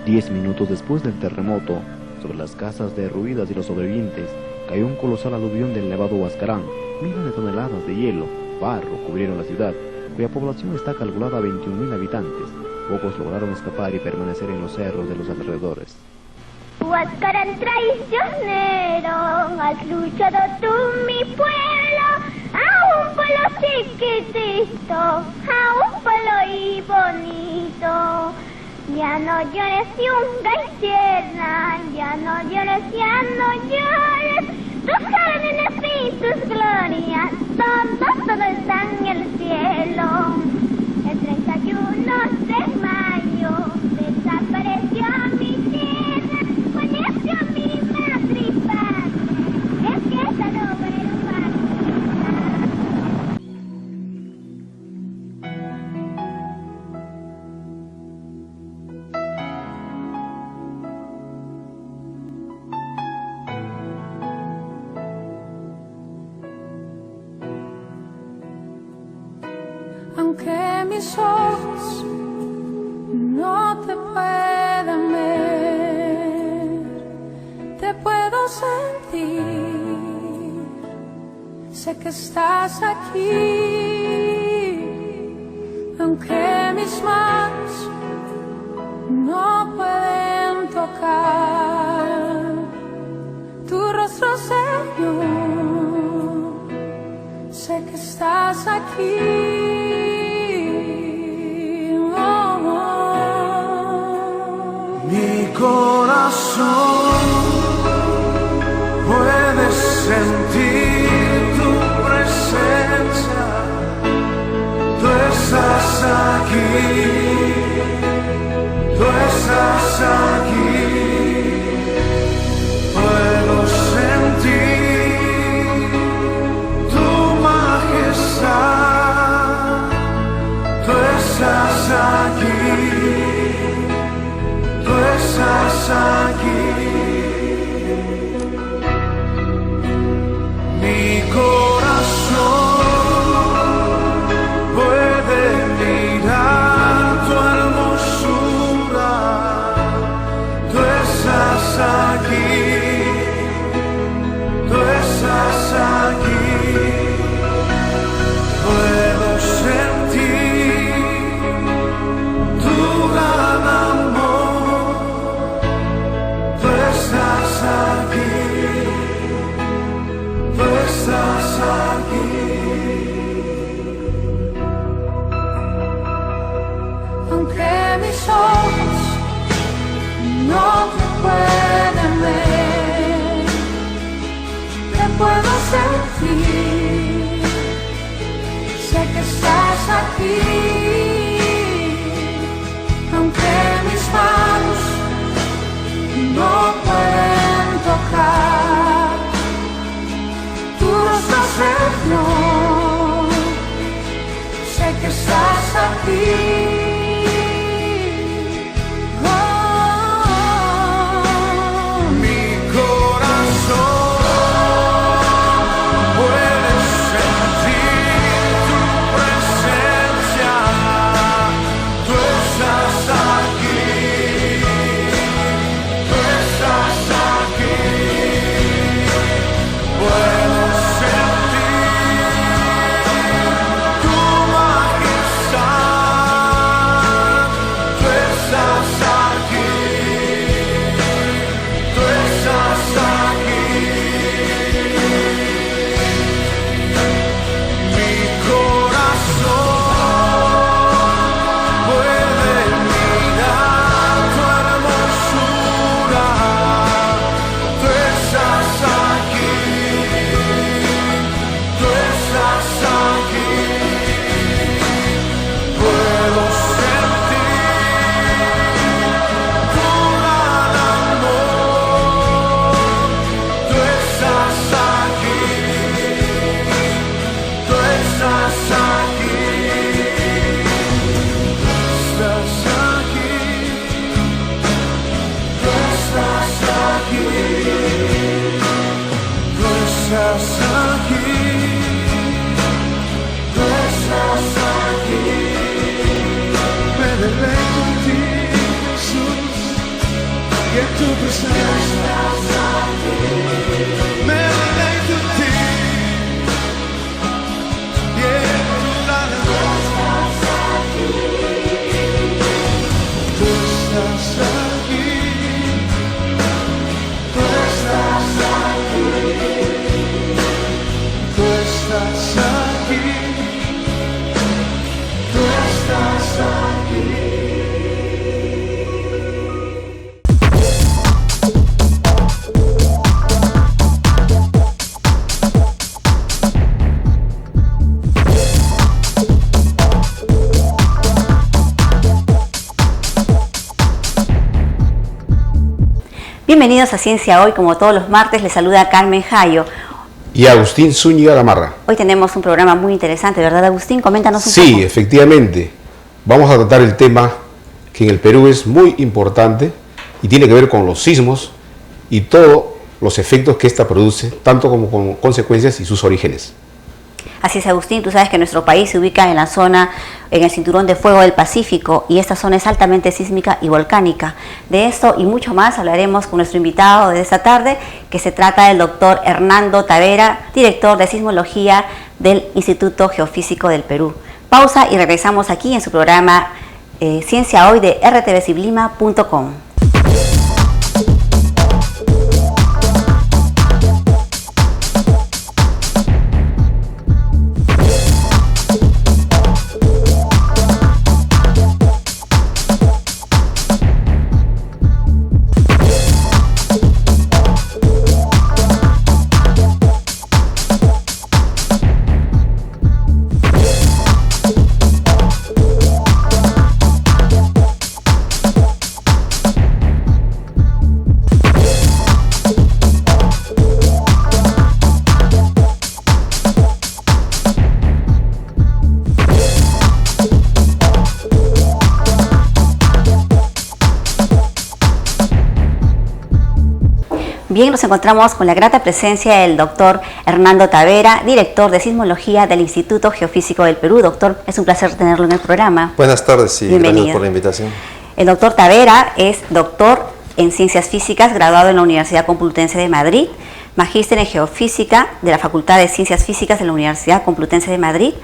10 minutos después del terremoto, sobre las casas derruidas y los sobrevivientes, cayó un colosal aluvión del Nevado Huascarán. Miles de toneladas de hielo, barro, cubrieron la ciudad, cuya población está calculada a 21.000 habitantes. Pocos lograron escapar y permanecer en los cerros de los alrededores. Huascarán traicionero, has luchado tú, mi pueblo, a un pueblo chiquitito, a un pueblo y bonito. Ya no llores, yunga y tierra, ya no llores, ya no llores. Tus jóvenes y tus glorias, todo está en el cielo. El 31 de mayo desapareció mi tierra, falleció mi madre y padre. Es que esta no fue aunque mis ojos no te puedan ver, te puedo sentir, sé que estás aquí, aunque mis manos no pueden tocar tu rostro, Señor, sé que estás aquí. Mi corazón puede sentir tu presencia, tú estás aquí, tú estás aquí, puedo sentir tu majestad, tú estás aquí. Tú estás aquí, mi corazón puede mirar tu hermosura, tú estás aquí, tú estás aquí, puedo sentir tu gran amor. Estás aquí, tú estás aquí. Aunque mis ojos no te pueden ver, te puedo sentir, sé que estás aquí, aunque mis manos no pueden tocar tu rostro, Señor, sé que estás aquí. Tu majestad y en tu presencia me deleito en ti y en tu alabanza. Tú estás aquí, tú estás aquí, tú estás aquí, tú estás aquí. Bienvenidos a Ciencia Hoy, como todos los martes les saluda Carmen Jayo. Y Agustín Zúñiga Gamarra. Hoy tenemos un programa muy interesante, ¿verdad, Agustín? Coméntanos un poco. poco. Sí, efectivamente. Vamos a tratar el tema que en el Perú es muy importante y tiene que ver con los sismos y todos los efectos que ésta produce, tanto como con consecuencias y sus orígenes. Así es, Agustín, tú sabes que nuestro país se ubica en la zona, en el cinturón de fuego del Pacífico, y esta zona es altamente sísmica y volcánica. De esto y mucho más hablaremos con nuestro invitado de esta tarde, que se trata del doctor Hernando Tavera, director de Sismología del Instituto Geofísico del Perú. Pausa y regresamos aquí en su programa Ciencia Hoy de rtvciblima.com. Bien, nos encontramos con la grata presencia del doctor Hernando Tavera, director de Sismología del Instituto Geofísico del Perú. Doctor, es un placer tenerlo en el programa. Buenas tardes y bienvenido. Gracias por la invitación. El doctor Tavera es doctor en Ciencias Físicas, graduado en la Universidad Complutense de Madrid, magíster en Geofísica de la Facultad de Ciencias Físicas de la Universidad Complutense de Madrid.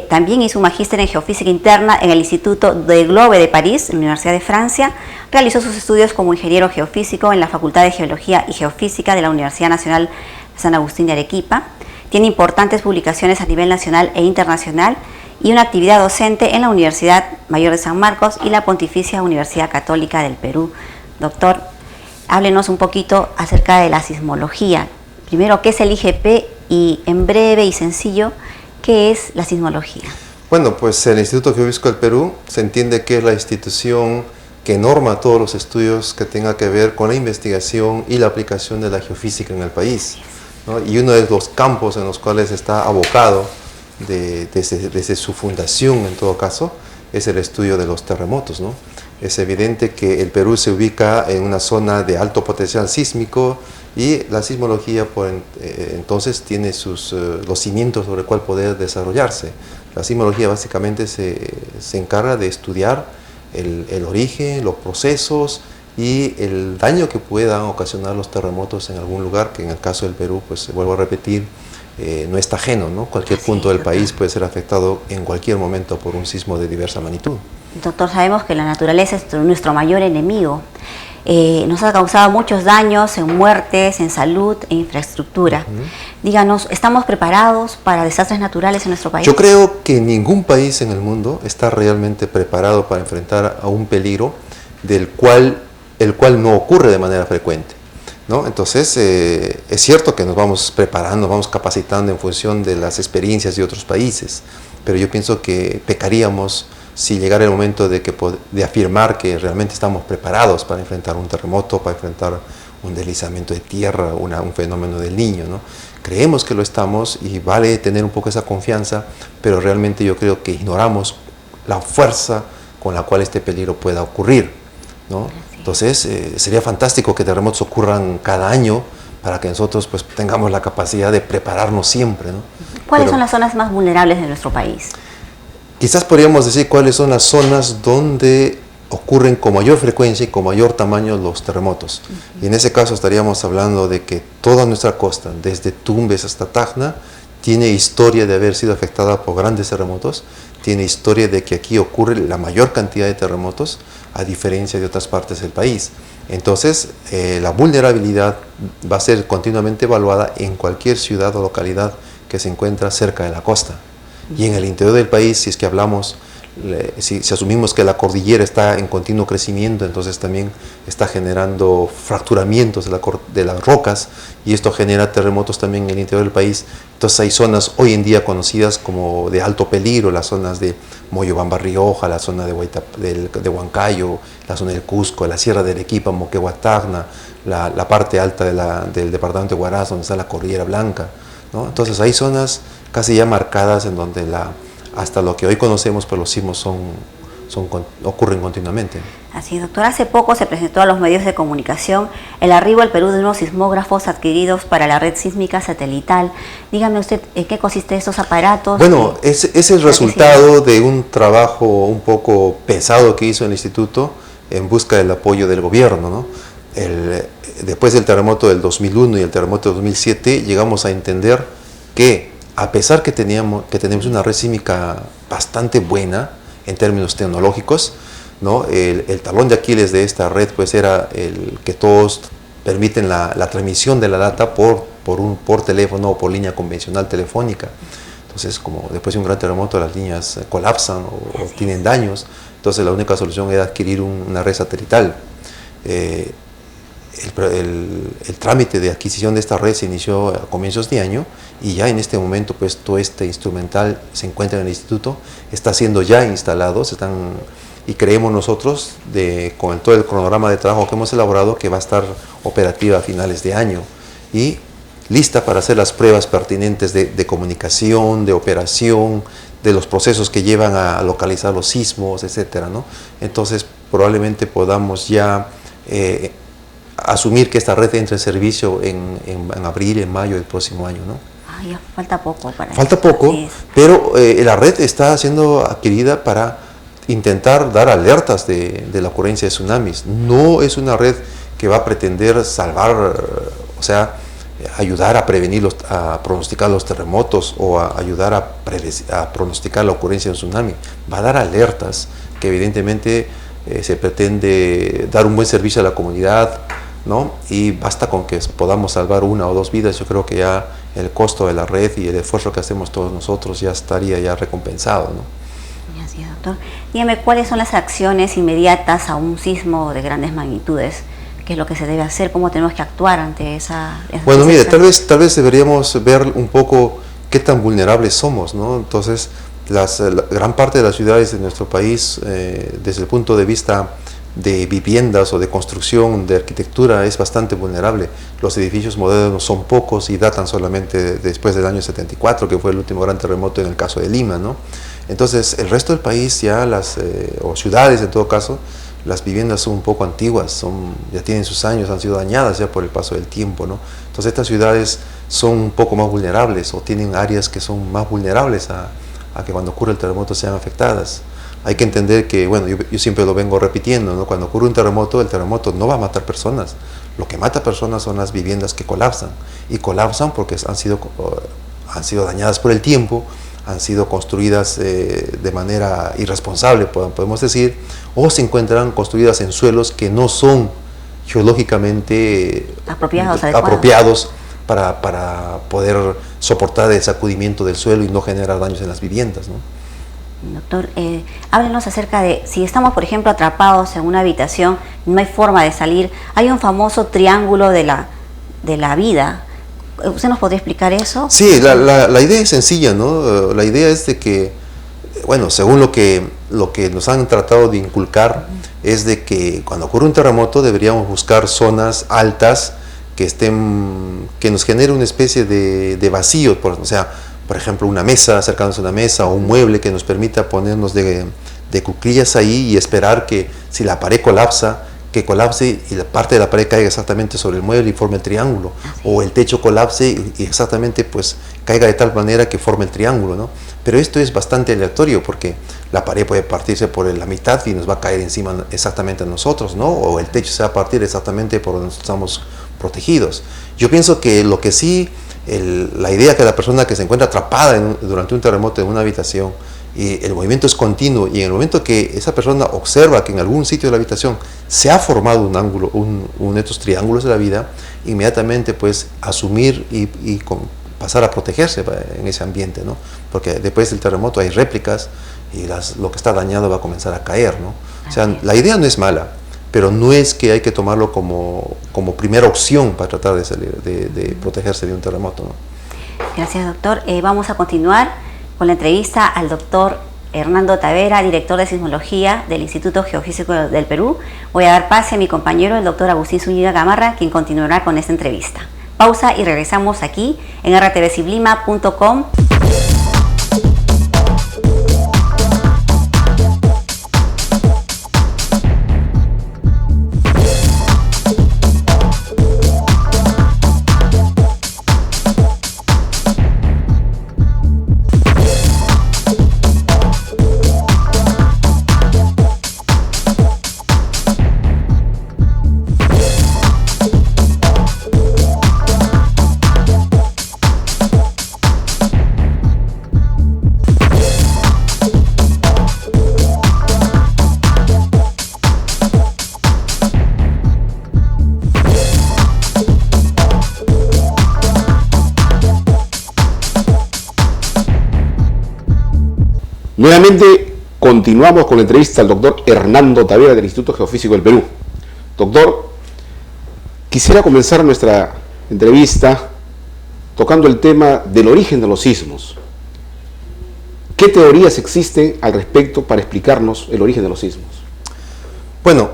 También hizo un magíster en Geofísica Interna en el Instituto de Globe de París, en la Universidad de Francia. Realizó sus estudios como ingeniero geofísico en la Facultad de Geología y Geofísica de la Universidad Nacional San Agustín de Arequipa. Tiene importantes publicaciones a nivel nacional e internacional y una actividad docente en la Universidad Mayor de San Marcos y la Pontificia Universidad Católica del Perú. Doctor, háblenos un poquito acerca de la sismología. Primero, ¿qué es el IGP? Y en breve y sencillo, ¿qué es la sismología? Bueno, pues el Instituto Geofísico del Perú se entiende que es la institución que norma todos los estudios que tengan que ver con la investigación y la aplicación de la geofísica en el país, ¿no? Y uno de los campos en los cuales está abocado desde su fundación, en todo caso, es el estudio de los terremotos, ¿no? Es evidente que el Perú se ubica en una zona de alto potencial sísmico y la sismología entonces tiene los cimientos sobre el cual poder desarrollarse. La sismología básicamente se encarga de estudiar el origen, los procesos y el daño que puedan ocasionar los terremotos en algún lugar, que en el caso del Perú, pues vuelvo a repetir, no está ajeno, ¿no? Cualquier punto del país puede ser afectado en cualquier momento por un sismo de diversa magnitud. Doctor, sabemos que la naturaleza es nuestro mayor enemigo. Nos ha causado muchos daños en muertes, en salud e infraestructura. Díganos, ¿estamos preparados para desastres naturales en nuestro país? Yo creo que ningún país en el mundo está realmente preparado para enfrentar a un peligro el cual no ocurre de manera frecuente, ¿no? Entonces, es cierto que nos vamos preparando, vamos capacitando en función de las experiencias de otros países, pero yo pienso que pecaríamos si llegara el momento de afirmar que realmente estamos preparados para enfrentar un terremoto, para enfrentar un deslizamiento de tierra, un fenómeno del Niño, ¿no? Creemos que lo estamos y vale tener un poco esa confianza, pero realmente yo creo que ignoramos la fuerza con la cual este peligro pueda ocurrir, ¿no? Entonces, sería fantástico que terremotos ocurran cada año para que nosotros pues tengamos la capacidad de prepararnos siempre, ¿no? ¿Cuáles son las zonas más vulnerables de nuestro país? Quizás podríamos decir cuáles son las zonas donde ocurren con mayor frecuencia y con mayor tamaño los terremotos. Y en ese caso estaríamos hablando de que toda nuestra costa, desde Tumbes hasta Tacna, tiene historia de haber sido afectada por grandes terremotos, tiene historia de que aquí ocurre la mayor cantidad de terremotos, a diferencia de otras partes del país. Entonces, la vulnerabilidad va a ser continuamente evaluada en cualquier ciudad o localidad que se encuentra cerca de la costa. Y en el interior del país, si es que hablamos, si asumimos que la cordillera está en continuo crecimiento, entonces también está generando fracturamientos de las rocas, y esto genera terremotos también en el interior del país. Entonces hay zonas hoy en día conocidas como de alto peligro, las zonas de Moyobamba, Rioja, la zona de Huancayo, la zona del Cusco, la Sierra de Arequipa, Moquegua, Tacna, la parte alta del departamento de Huaraz, donde está la Cordillera Blanca, ¿no? Entonces hay zonas casi ya marcadas en donde hasta lo que hoy conocemos por los sismos ocurren continuamente. Así es, doctor. Hace poco se presentó a los medios de comunicación el arribo al Perú de unos sismógrafos adquiridos para la red sísmica satelital. Dígame usted, ¿en qué consiste estos aparatos? Bueno, es el resultado de un trabajo un poco pesado que hizo el instituto en busca del apoyo del gobierno, ¿no? Después del terremoto del 2001 y el terremoto del 2007, llegamos a entender que, a pesar que tenemos una red sísmica bastante buena en términos tecnológicos, ¿no? El talón de Aquiles de esta red pues era el que todos permiten la transmisión de la data por teléfono o por línea convencional telefónica. Entonces, como después de un gran terremoto las líneas colapsan o tienen daños, entonces la única solución era adquirir una red satelital. El trámite de adquisición de esta red se inició a comienzos de año, y ya en este momento pues todo este instrumental se encuentra en el instituto, está siendo ya instalado, y creemos nosotros, con todo el cronograma de trabajo que hemos elaborado, que va a estar operativa a finales de año y lista para hacer las pruebas pertinentes de comunicación, de operación, de los procesos que llevan a localizar los sismos, etcétera, ¿no? Entonces probablemente podamos ya asumir que esta red entre en servicio en abril, en mayo del próximo año, ¿no? Ya falta poco para Falta eso. poco, pero la red está siendo adquirida para intentar dar alertas de la ocurrencia de tsunamis. No es una red que va a pretender salvar, o sea, ayudar a prevenir, a pronosticar los terremotos o a ayudar a pronosticar la ocurrencia de un tsunami. Va a dar alertas que evidentemente se pretende dar un buen servicio a la comunidad, ¿no? Y basta con que podamos salvar una o dos vidas. Yo creo que ya el costo de la red y el esfuerzo que hacemos todos nosotros ya estaría ya recompensado, ¿no? Así es, doctor. Dígame, ¿cuáles son las acciones inmediatas a un sismo de grandes magnitudes? ¿Qué es lo que se debe hacer? ¿Cómo tenemos que actuar ante esa Bueno, mire, tal vez deberíamos ver un poco qué tan vulnerables somos, ¿no? Entonces, la gran parte de las ciudades de nuestro país, desde el punto de vista de viviendas o de construcción, de arquitectura, es bastante vulnerable. Los edificios modernos son pocos y datan solamente después del año 74, que fue el último gran terremoto en el caso de Lima, ¿no? Entonces, el resto del país ya, o ciudades en todo caso, las viviendas son un poco antiguas, ya tienen sus años, han sido dañadas ya por el paso del tiempo, ¿no? Entonces estas ciudades son un poco más vulnerables, o tienen áreas que son más vulnerables a que cuando ocurre el terremoto sean afectadas. Hay que entender que, bueno, yo siempre lo vengo repitiendo, ¿no? Cuando ocurre un terremoto, el terremoto no va a matar personas. Lo que mata personas son las viviendas que colapsan, y colapsan porque han sido dañadas por el tiempo, han sido construidas de manera irresponsable, podemos decir, o se encuentran construidas en suelos que no son geológicamente apropiados para poder soportar el sacudimiento del suelo y no generar daños en las viviendas, ¿no? Doctor, háblenos acerca de si estamos, por ejemplo, atrapados en una habitación, no hay forma de salir. Hay un famoso triángulo de la vida. ¿Usted nos podría explicar eso? Sí, la idea es sencilla, ¿no? La idea es de que, bueno, según lo que nos han tratado de inculcar, es de que cuando ocurre un terremoto deberíamos buscar zonas altas que nos genere una especie de vacío, o sea, por ejemplo, una mesa, acercarnos a una mesa, o un mueble que nos permita ponernos de cuclillas ahí y esperar que, si la pared colapsa, que colapse y la parte de la pared caiga exactamente sobre el mueble y forme el triángulo, o el techo colapse y exactamente pues caiga de tal manera que forme el triángulo, ¿no? Pero esto es bastante aleatorio, porque la pared puede partirse por la mitad y nos va a caer encima exactamente a nosotros, ¿no? O el techo se va a partir exactamente por donde estamos protegidos. Yo pienso que lo que sí, la idea que la persona que se encuentra atrapada durante un terremoto en una habitación, y el movimiento es continuo, y en el momento que esa persona observa que en algún sitio de la habitación se ha formado un ángulo, uno de estos triángulos de la vida, inmediatamente pues asumir y pasar a protegerse en ese ambiente, ¿no? Porque después del terremoto hay réplicas y lo que está dañado va a comenzar a caer, ¿no? O sea, la idea no es mala, pero no es que hay que tomarlo como primera opción para tratar de salir, de protegerse de un terremoto, ¿no? Gracias, doctor. Vamos a continuar con la entrevista al doctor Hernando Tavera, director de Sismología del Instituto Geofísico del Perú. Voy a dar pase a mi compañero, el doctor Agustín Zúñiga Gamarra, quien continuará con esta entrevista. Pausa y regresamos aquí en rtvciblima.com. Nuevamente continuamos con la entrevista al doctor Hernando Tavera del Instituto Geofísico del Perú. Doctor, quisiera comenzar nuestra entrevista tocando el tema del origen de los sismos. ¿Qué teorías existen al respecto para explicarnos el origen de los sismos? Bueno,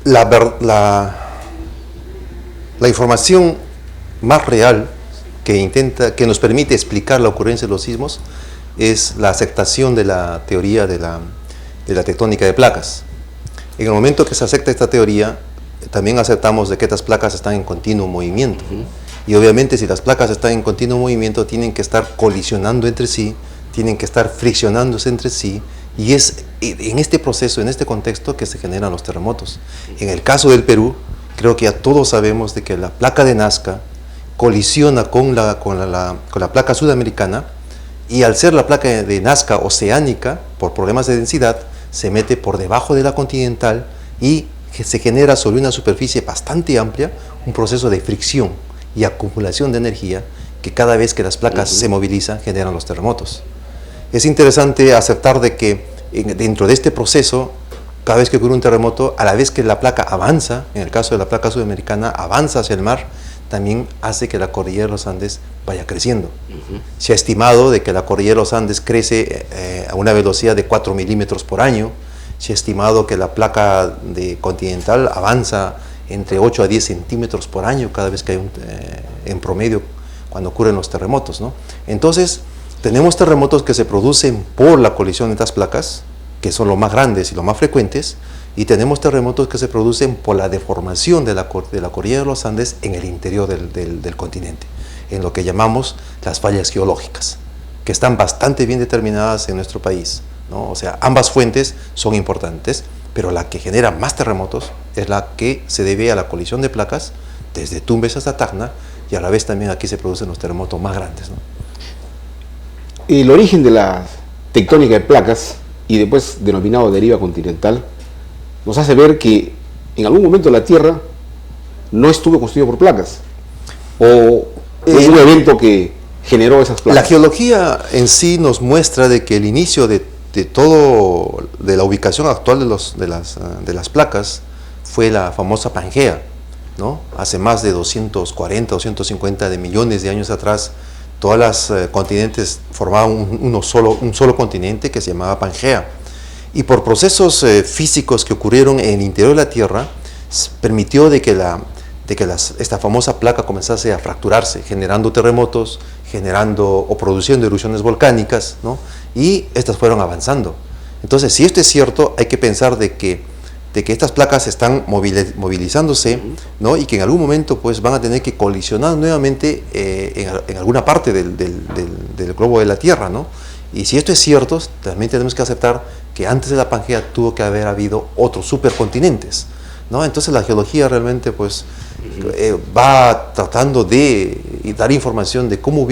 la información más real que nos permite explicar la ocurrencia de los sismos es la aceptación de la teoría de la tectónica de placas. En el momento que se acepta esta teoría, también aceptamos de que estas placas están en continuo movimiento. Y obviamente si las placas están en continuo movimiento, tienen que estar colisionando entre sí, tienen que estar friccionándose entre sí, y es en este proceso, en este contexto, que se generan los terremotos. En el caso del Perú, creo que ya todos sabemos de que la placa de Nazca colisiona con la placa sudamericana, y al ser la placa de Nazca oceánica, por problemas de densidad, se mete por debajo de la continental y se genera sobre una superficie bastante amplia un proceso de fricción y acumulación de energía que cada vez que las placas se movilizan generan los terremotos. Es interesante aceptar de que dentro de este proceso, cada vez que ocurre un terremoto, a la vez que la placa avanza, en el caso de la placa sudamericana, avanza hacia el mar, también hace que la cordillera de los Andes vaya creciendo. Se ha estimado de que la cordillera de los Andes crece a una velocidad de 4 milímetros por año. Se ha estimado que la placa continental avanza entre 8 a 10 centímetros por año cada vez que hay en promedio cuando ocurren los terremotos, ¿no? Entonces, tenemos terremotos que se producen por la colisión de estas placas, que son los más grandes y los más frecuentes, y tenemos terremotos que se producen por la deformación de la cordillera de los Andes en el interior del continente, en lo que llamamos las fallas geológicas, que están bastante bien determinadas en nuestro país, ¿no? O sea, ambas fuentes son importantes, pero la que genera más terremotos es la que se debe a la colisión de placas desde Tumbes hasta Tacna, y a la vez también aquí se producen los terremotos más grandes, ¿no? El origen de la tectónica de placas, y después denominado deriva continental, nos hace ver que en algún momento la Tierra no estuvo construida por placas, o es un evento que generó esas placas. La geología en sí nos muestra de que el inicio de la ubicación actual de las placas fue la famosa Pangea, ¿no? Hace más de 240, 250 de millones de años atrás, todas las continentes formaban un solo continente que se llamaba Pangea. Y por procesos físicos que ocurrieron en el interior de la Tierra, permitió de que esta famosa placa comenzase a fracturarse, generando terremotos, generando o produciendo erupciones volcánicas, ¿no? Y estas fueron avanzando. Entonces, si esto es cierto, hay que pensar de que estas placas están movilizándose, ¿no? Y que en algún momento pues van a tener que colisionar nuevamente en alguna parte del globo de la Tierra, ¿no? Y si esto es cierto, también tenemos que aceptar que antes de la Pangea tuvo que haber habido otros supercontinentes, ¿no? Entonces la geología realmente pues va tratando de dar información de cómo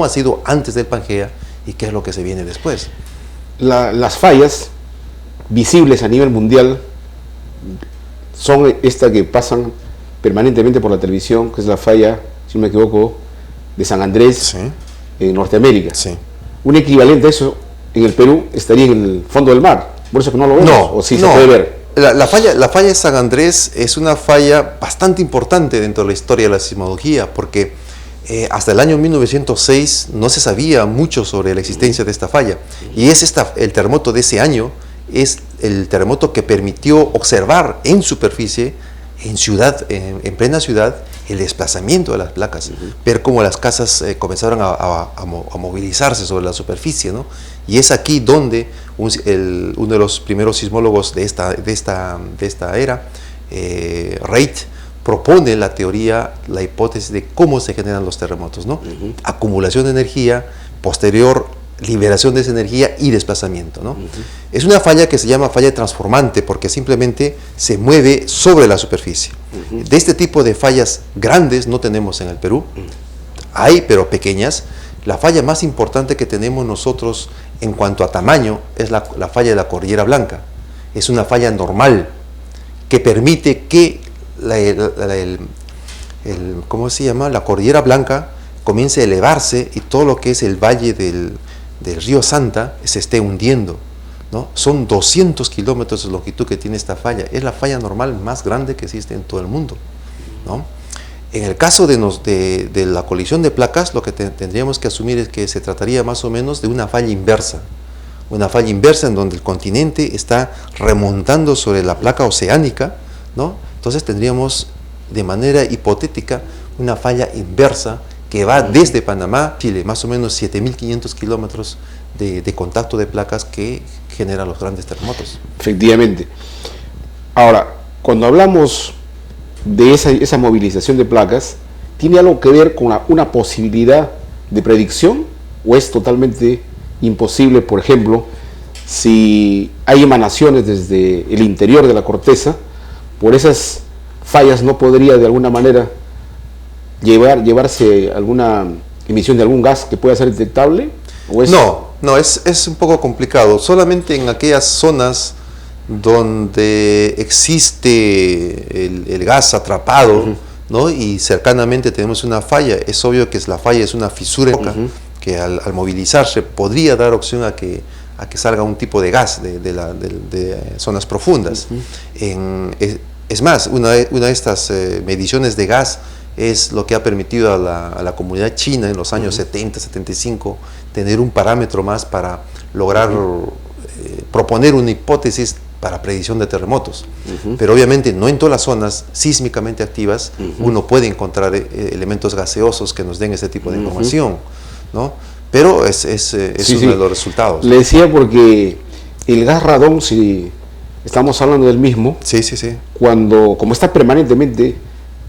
ha sido antes del Pangea y qué es lo que se viene después. Las fallas visibles a nivel mundial son estas que pasan permanentemente por la televisión, que es la falla, si no me equivoco, de San Andrés, Sí. en Norteamérica. Sí. Un equivalente a eso en el Perú estaría en el fondo del mar, por eso que no lo vemos, No, o sí no. se puede ver. La falla de San Andrés es una falla bastante importante dentro de la historia de la sismología, porque hasta el año 1906 no se sabía mucho sobre la existencia de esta falla. Y el terremoto de ese año es el terremoto que permitió observar en superficie, en plena ciudad, el desplazamiento de las placas, ver cómo las casas comenzaron a movilizarse sobre la superficie, ¿no? Y es aquí donde uno de los primeros sismólogos de esta era, Reit, propone la teoría, la hipótesis de cómo se generan los terremotos, ¿no? Acumulación de energía, posterior liberación de esa energía y desplazamiento, ¿no? Es una falla que se llama falla transformante porque simplemente se mueve sobre la superficie. De este tipo de fallas grandes no tenemos en el Perú, hay pero pequeñas. La falla más importante que tenemos nosotros en cuanto a tamaño es la falla de la Cordillera Blanca. Es una falla normal que permite que ¿cómo se llama? La Cordillera Blanca comience a elevarse y todo lo que es el valle del río Santa se esté hundiendo, ¿no? Son 200 kilómetros de longitud que tiene esta falla. Es la falla normal más grande que existe en todo el mundo, ¿no? En el caso de la colisión de placas, lo que tendríamos que asumir es que se trataría más o menos de una falla inversa. Una falla inversa en donde el continente está remontando sobre la placa oceánica, ¿no? Entonces tendríamos de manera hipotética una falla inversa que va desde Panamá, Chile, más o menos 7.500 kilómetros de contacto de placas que generan los grandes terremotos. Efectivamente. Ahora, cuando hablamos de esa movilización de placas, ¿tiene algo que ver con una posibilidad de predicción o es totalmente imposible? Por ejemplo, si hay emanaciones desde el interior de la corteza, por esas fallas no podría de alguna manera llevarse alguna emisión de algún gas que pueda ser detectable, ¿o es? No, es un poco complicado. Solamente en aquellas zonas donde existe el gas atrapado, ¿no? Y cercanamente tenemos una falla, es obvio que la falla es una fisura que al movilizarse podría dar opción a que salga un tipo de gas de zonas profundas. Es más, una de estas mediciones de gas es lo que ha permitido a la comunidad china en los años 70, 75 tener un parámetro más para lograr proponer una hipótesis para predicción de terremotos. Pero obviamente no en todas las zonas sísmicamente activas uno puede encontrar elementos gaseosos que nos den ese tipo de información, ¿no? Pero es uno de los resultados. Le decía porque el gas radón, si estamos hablando del mismo, como está permanentemente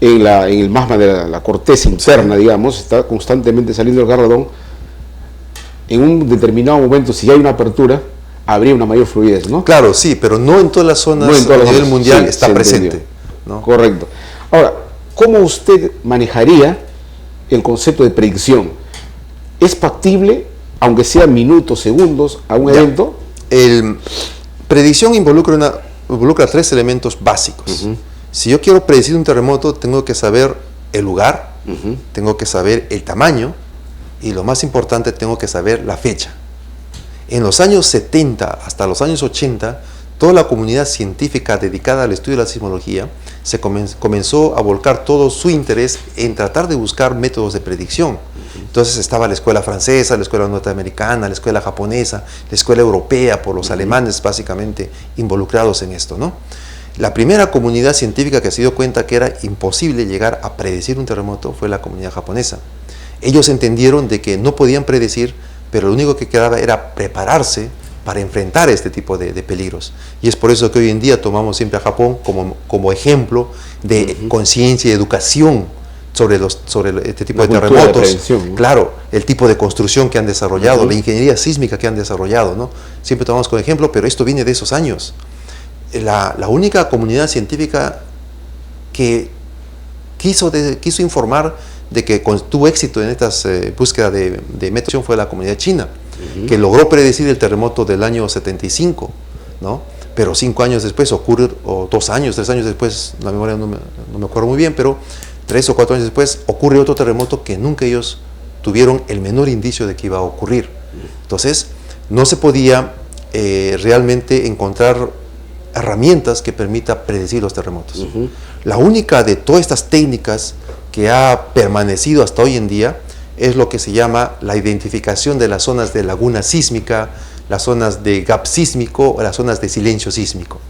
en el magma de la corteza interna, digamos, está constantemente saliendo el gas radón, en un determinado momento, si hay una apertura, habría una mayor fluidez, ¿no? Claro, sí, pero no en todas las zonas a nivel mundial está presente, ¿no? Correcto. Ahora, ¿cómo usted manejaría el concepto de predicción? ¿Es factible, aunque sea minutos, segundos, a un evento? Predicción involucra tres elementos básicos. Si yo quiero predecir un terremoto, tengo que saber el lugar, tengo que saber el tamaño y lo más importante, tengo que saber la fecha. En los años 70 hasta los años 80, toda la comunidad científica dedicada al estudio de la sismología se comenzó a volcar todo su interés en tratar de buscar métodos de predicción. Entonces estaba la escuela francesa, la escuela norteamericana, la escuela japonesa, la escuela europea, por los alemanes básicamente involucrados en esto, ¿no? La primera comunidad científica que se dio cuenta que era imposible llegar a predecir un terremoto fue la comunidad japonesa. Ellos entendieron de que no podían predecir, pero lo único que quedaba era prepararse para enfrentar este tipo de peligros. Y es por eso que hoy en día tomamos siempre a Japón como ejemplo de conciencia y educación sobre este tipo de terremotos. Claro, el tipo de construcción que han desarrollado, la ingeniería sísmica que han desarrollado, ¿no? Siempre tomamos como ejemplo, pero esto viene de esos años. La única comunidad científica que quiso informar de que tuvo éxito en estas búsquedas de métodos fue la comunidad china, que logró predecir el terremoto del año 75, ¿no? Pero 5 años después ocurre, o 2 años, 3 años después, la memoria no me acuerdo muy bien, pero 3 o 4 años después ocurre otro terremoto que nunca ellos tuvieron el menor indicio de que iba a ocurrir. Entonces, no se podía realmente encontrar herramientas que permita predecir los terremotos. La única de todas estas técnicas que ha permanecido hasta hoy en día es lo que se llama la identificación de las zonas de laguna sísmica, las zonas de gap sísmico o las zonas de silencio sísmico.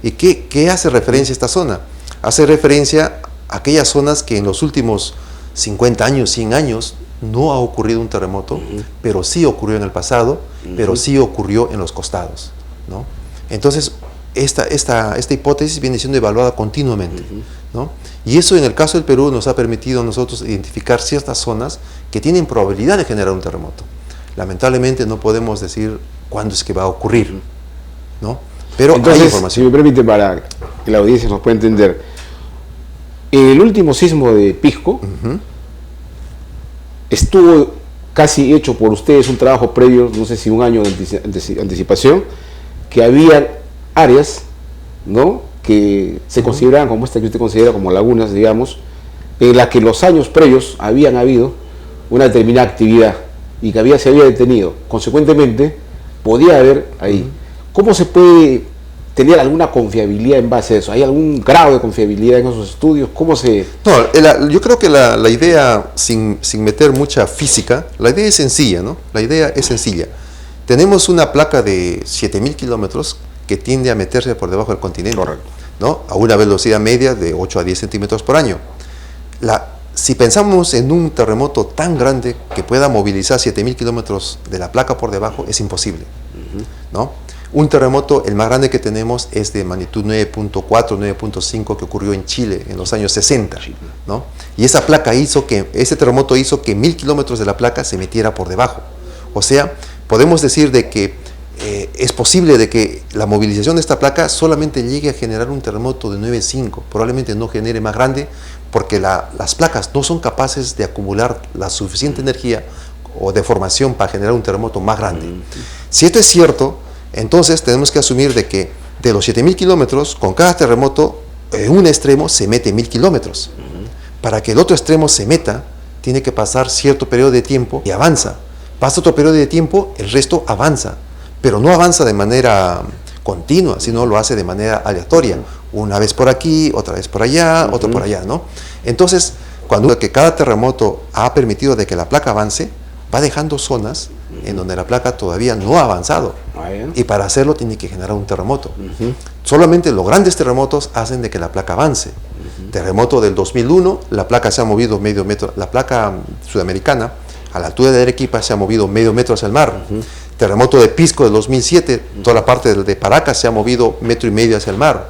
¿Y qué hace referencia a esta zona? Hace referencia a aquellas zonas que en los últimos 50 años, 100 años, no ha ocurrido un terremoto, pero sí ocurrió en el pasado, pero sí ocurrió en los costados, ¿no? Entonces, esta hipótesis viene siendo evaluada continuamente, ¿no? Y eso en el caso del Perú nos ha permitido a nosotros identificar ciertas zonas que tienen probabilidad de generar un terremoto. Lamentablemente no podemos decir cuándo es que va a ocurrir, ¿no? Pero entonces, hay información. si me permite, para que la audiencia nos pueda entender, el último sismo de Pisco estuvo casi hecho por ustedes un trabajo previo, no sé si un año de anticipación, que había áreas, ¿no?, que se consideraban como esta que usted considera como lagunas, digamos, en las que los años previos habían habido una determinada actividad y que se había detenido. Consecuentemente, podía haber ahí. ¿Cómo se puede tener alguna confiabilidad en base a eso? ¿Hay algún grado de confiabilidad en esos estudios? ¿Cómo se...? No, yo creo que la idea, sin meter mucha física, la idea es sencilla, ¿no? La idea es sencilla. Tenemos una placa de 7.000 kilómetros que tiende a meterse por debajo del continente, ¿no?, a una velocidad media de 8 a 10 centímetros por año. Si pensamos en un terremoto tan grande que pueda movilizar 7.000 kilómetros de la placa por debajo, es imposible, ¿no? Un terremoto, el más grande que tenemos, es de magnitud 9.4, 9.5, que ocurrió en Chile en los años 60, ¿no? Y ese terremoto hizo que 1.000 kilómetros de la placa se metiera por debajo. O sea, podemos decir de que es posible de que la movilización de esta placa solamente llegue a generar un terremoto de 9.5, probablemente no genere más grande, porque las placas no son capaces de acumular la suficiente energía o de formación para generar un terremoto más grande. Si esto es cierto, entonces tenemos que asumir de que de los 7.000 kilómetros, con cada terremoto, en un extremo se mete 1.000 kilómetros. Para que el otro extremo se meta, tiene que pasar cierto periodo de tiempo y avanza. Pasa otro periodo de tiempo, el resto avanza. Pero no avanza de manera continua, sino lo hace de manera aleatoria. Una vez por aquí, otra vez por allá, otra por allá, ¿no? Entonces, cuando que cada terremoto ha permitido de que la placa avance, va dejando zonas en donde la placa todavía no ha avanzado. Y para hacerlo tiene que generar un terremoto. Solamente los grandes terremotos hacen de que la placa avance. Terremoto del 2001, la placa se ha movido medio metro, la placa sudamericana, a la altura de Arequipa, se ha movido medio metro hacia el mar. Terremoto de Pisco del 2007, toda la parte de Paracas se ha movido 1,5 metros hacia el mar.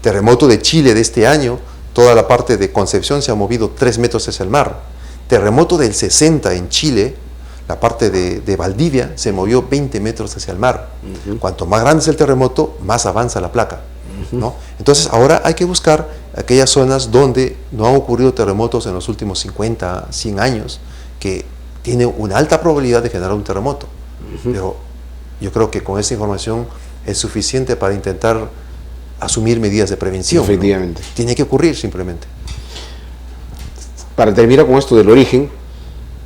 Terremoto de Chile de este año, toda la parte de Concepción se ha movido 3 metros hacia el mar. Terremoto del 60 en Chile, la parte de Valdivia se movió 20 metros hacia el mar. Cuanto más grande es el terremoto, más avanza la placa, ¿no? Entonces ahora hay que buscar aquellas zonas donde no han ocurrido terremotos en los últimos 50, 100 años, que tienen una alta probabilidad de generar un terremoto. Pero yo creo que con esa información es suficiente para intentar asumir medidas de prevención. Efectivamente. ¿No? Tiene que ocurrir simplemente. Para terminar con esto del origen,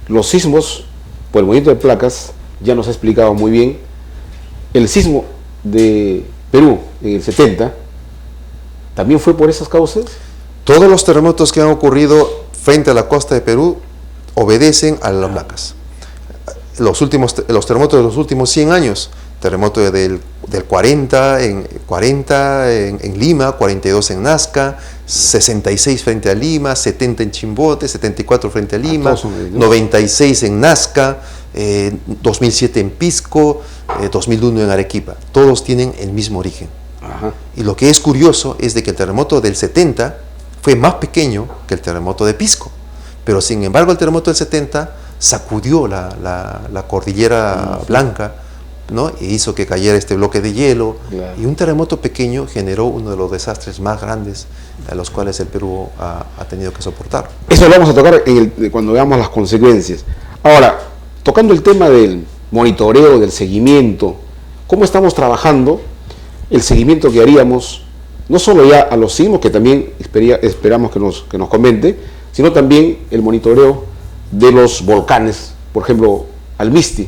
los sismos, por el movimiento de placas, ya nos ha explicado muy bien. El sismo de Perú en el 70, ¿también fue por esas causas? Todos los terremotos que han ocurrido frente a la costa de Perú obedecen a las placas. Los terremotos de los últimos 100 años, terremoto del 40 en Lima, 42 en Nazca, 66 frente a Lima, 70 en Chimbote, 74 frente a Lima, 96 en Nazca, 2007 en Pisco, 2001 en Arequipa. Todos tienen el mismo origen. Y lo que es curioso es de que el terremoto del 70 fue más pequeño que el terremoto de Pisco. Pero sin embargo el terremoto del 70 sacudió la cordillera blanca, ¿no? E hizo que cayera este bloque de hielo, Claro. y un terremoto pequeño generó uno de los desastres más grandes a los cuales el Perú ha tenido que soportar. Eso lo vamos a tocar cuando veamos las consecuencias. Ahora, tocando el tema del monitoreo, del seguimiento, ¿cómo estamos trabajando el seguimiento que haríamos, no solo ya a los sismos, que también esperamos que nos comente, sino también el monitoreo de los volcanes, por ejemplo, al Misti?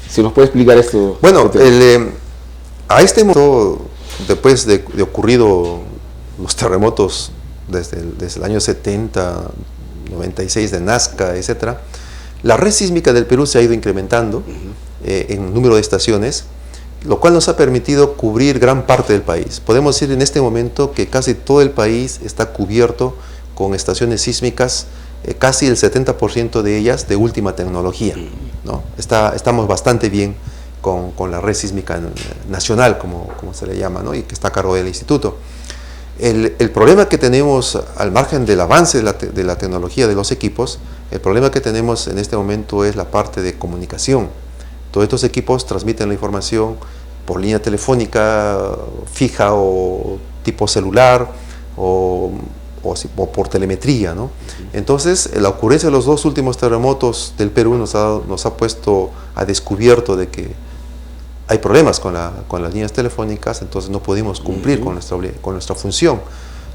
Si nos puede explicar esto. Bueno, a este momento, después de ocurrido los terremotos desde el año 70, 96 de Nazca, etc., la red sísmica del Perú se ha ido incrementando en número de estaciones, lo cual nos ha permitido cubrir gran parte del país. Podemos decir en este momento que casi todo el país está cubierto con estaciones sísmicas, casi el 70% de ellas de última tecnología, ¿no? Estamos bastante bien con la red sísmica nacional, como se le llama, ¿no? Y que está a cargo del instituto. El problema que tenemos, al margen del avance de la tecnología de los equipos, el problema que tenemos en este momento es la parte de comunicación. Todos estos equipos transmiten la información por línea telefónica fija o tipo celular o por telemetría, ¿no? Entonces, la ocurrencia de los dos últimos terremotos del Perú nos ha puesto a descubierto de que hay problemas con las líneas telefónicas, entonces no pudimos cumplir con nuestra función.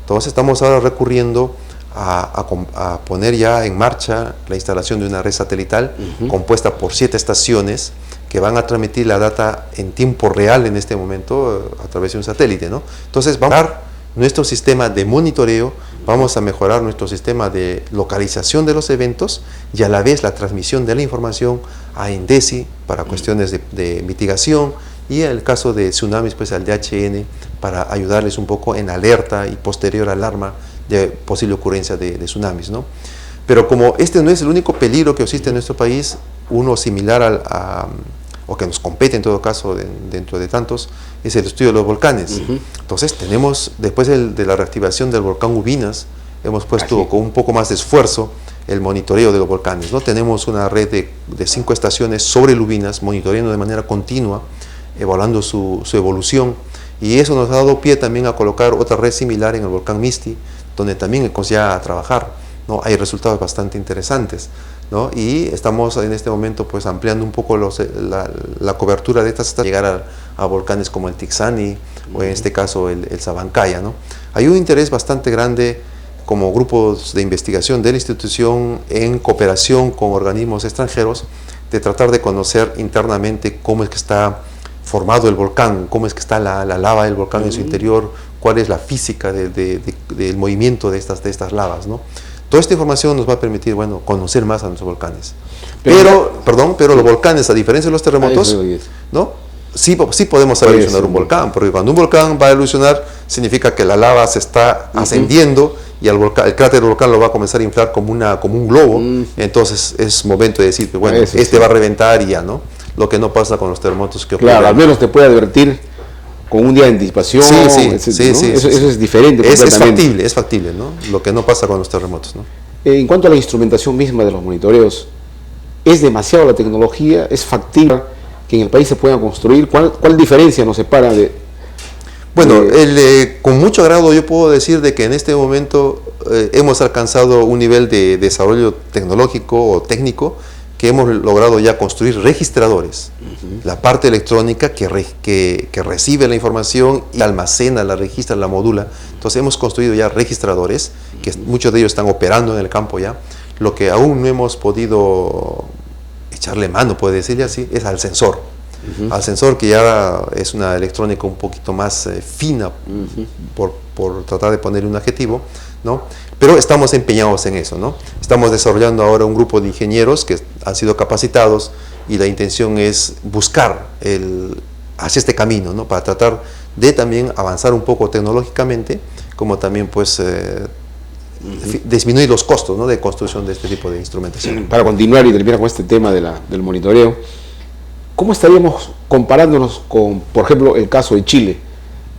Entonces estamos ahora recurriendo a poner ya en marcha la instalación de una red satelital compuesta por 7 estaciones que van a transmitir la data en tiempo real en este momento a través de un satélite, ¿no? Entonces vamos a mejorar nuestro sistema de monitoreo, vamos a mejorar nuestro sistema de localización de los eventos y a la vez la transmisión de la información a INDECI para cuestiones de mitigación, y en el caso de tsunamis, pues al DHN para ayudarles un poco en alerta y posterior alarma de posible ocurrencia de tsunamis, ¿no? Pero como este no es el único peligro que existe en nuestro país, uno similar o que nos compete en todo caso dentro de tantos, es el estudio de los volcanes. Entonces tenemos, después de la reactivación del volcán Ubinas, hemos puesto con un poco más de esfuerzo el monitoreo de los volcanes, ¿no? Tenemos una red de 5 estaciones sobre el Ubinas, monitoreando de manera continua, evaluando su evolución, y eso nos ha dado pie también a colocar otra red similar en el volcán Misti, donde también ya a trabajar, ¿no? Hay resultados bastante interesantes, ¿no? Y estamos en este momento pues ampliando un poco la cobertura de estas hasta llegar a volcanes como el Tixani o en este caso el Sabancaya, ¿no? Hay un interés bastante grande como grupos de investigación de la institución en cooperación con organismos extranjeros de tratar de conocer internamente cómo es que está formado el volcán, cómo es que está la lava del volcán en su interior, cuál es la física del movimiento de estas lavas, ¿no? Toda esta información nos va a permitir, bueno, conocer más a nuestros volcanes. Pero los volcanes, a diferencia de los terremotos, ¿no? Sí podemos evolucionar un volcán, porque cuando un volcán va a evolucionar, significa que la lava se está ascendiendo y el cráter del volcán lo va a comenzar a inflar como un globo. Entonces es momento de decir, bueno, va a reventar y ya, ¿no? Lo que no pasa con los terremotos que ocurren. Claro, al menos te puede advertir con un día de anticipación. Sí, eso es diferente. Es factible, ¿no? Lo que no pasa con los terremotos, ¿no? En cuanto a la instrumentación misma de los monitoreos, ¿es demasiado la tecnología? ¿Es factible que en el país se pueda construir? ¿Cuál diferencia nos separa de...? Bueno, con mucho agrado yo puedo decir de que en este momento hemos alcanzado un nivel de desarrollo tecnológico o técnico que hemos logrado ya construir registradores. La parte electrónica que recibe la información y almacena, la registra, la modula. Entonces hemos construido ya registradores, que muchos de ellos están operando en el campo ya. Lo que aún no hemos podido echarle mano, puede decirle así, es al sensor. Al sensor, que ya es una electrónica un poquito más fina, por tratar de ponerle un adjetivo, ¿no? Pero estamos empeñados en eso, ¿no? Estamos desarrollando ahora un grupo de ingenieros que han sido capacitados y la intención es buscar hacia este camino, ¿no? Para tratar de también avanzar un poco tecnológicamente, como también pues disminuir los costos, ¿no? De construcción de este tipo de instrumentación. Para continuar y terminar con este tema del monitoreo, ¿cómo estaríamos comparándonos con, por ejemplo, el caso de Chile?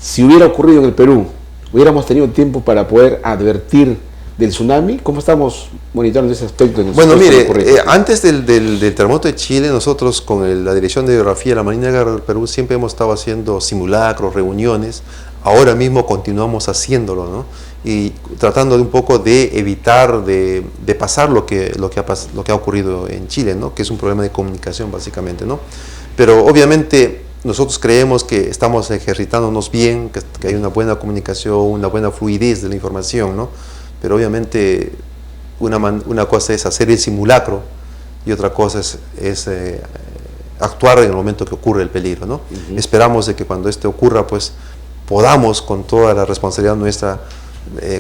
Si hubiera ocurrido en el Perú, hubiéramos tenido tiempo para poder advertir del tsunami? ¿Cómo estamos monitoreando ese aspecto? Bueno, mire, antes del terremoto de Chile, nosotros con la Dirección de Hidrografía de la Marina de Guerra del Perú siempre hemos estado haciendo simulacros, reuniones. Ahora mismo continuamos haciéndolo, ¿no? Y tratando de un poco de evitar de pasar lo que ha ocurrido en Chile, ¿no? Que es un problema de comunicación básicamente, ¿no? Pero obviamente nosotros creemos que estamos ejercitándonos bien, que hay una buena comunicación, una buena fluidez de la información, ¿no? Pero obviamente una cosa es hacer el simulacro y otra cosa es actuar en el momento que ocurre el peligro, ¿no? Esperamos de que cuando esto ocurra, pues podamos con toda la responsabilidad nuestra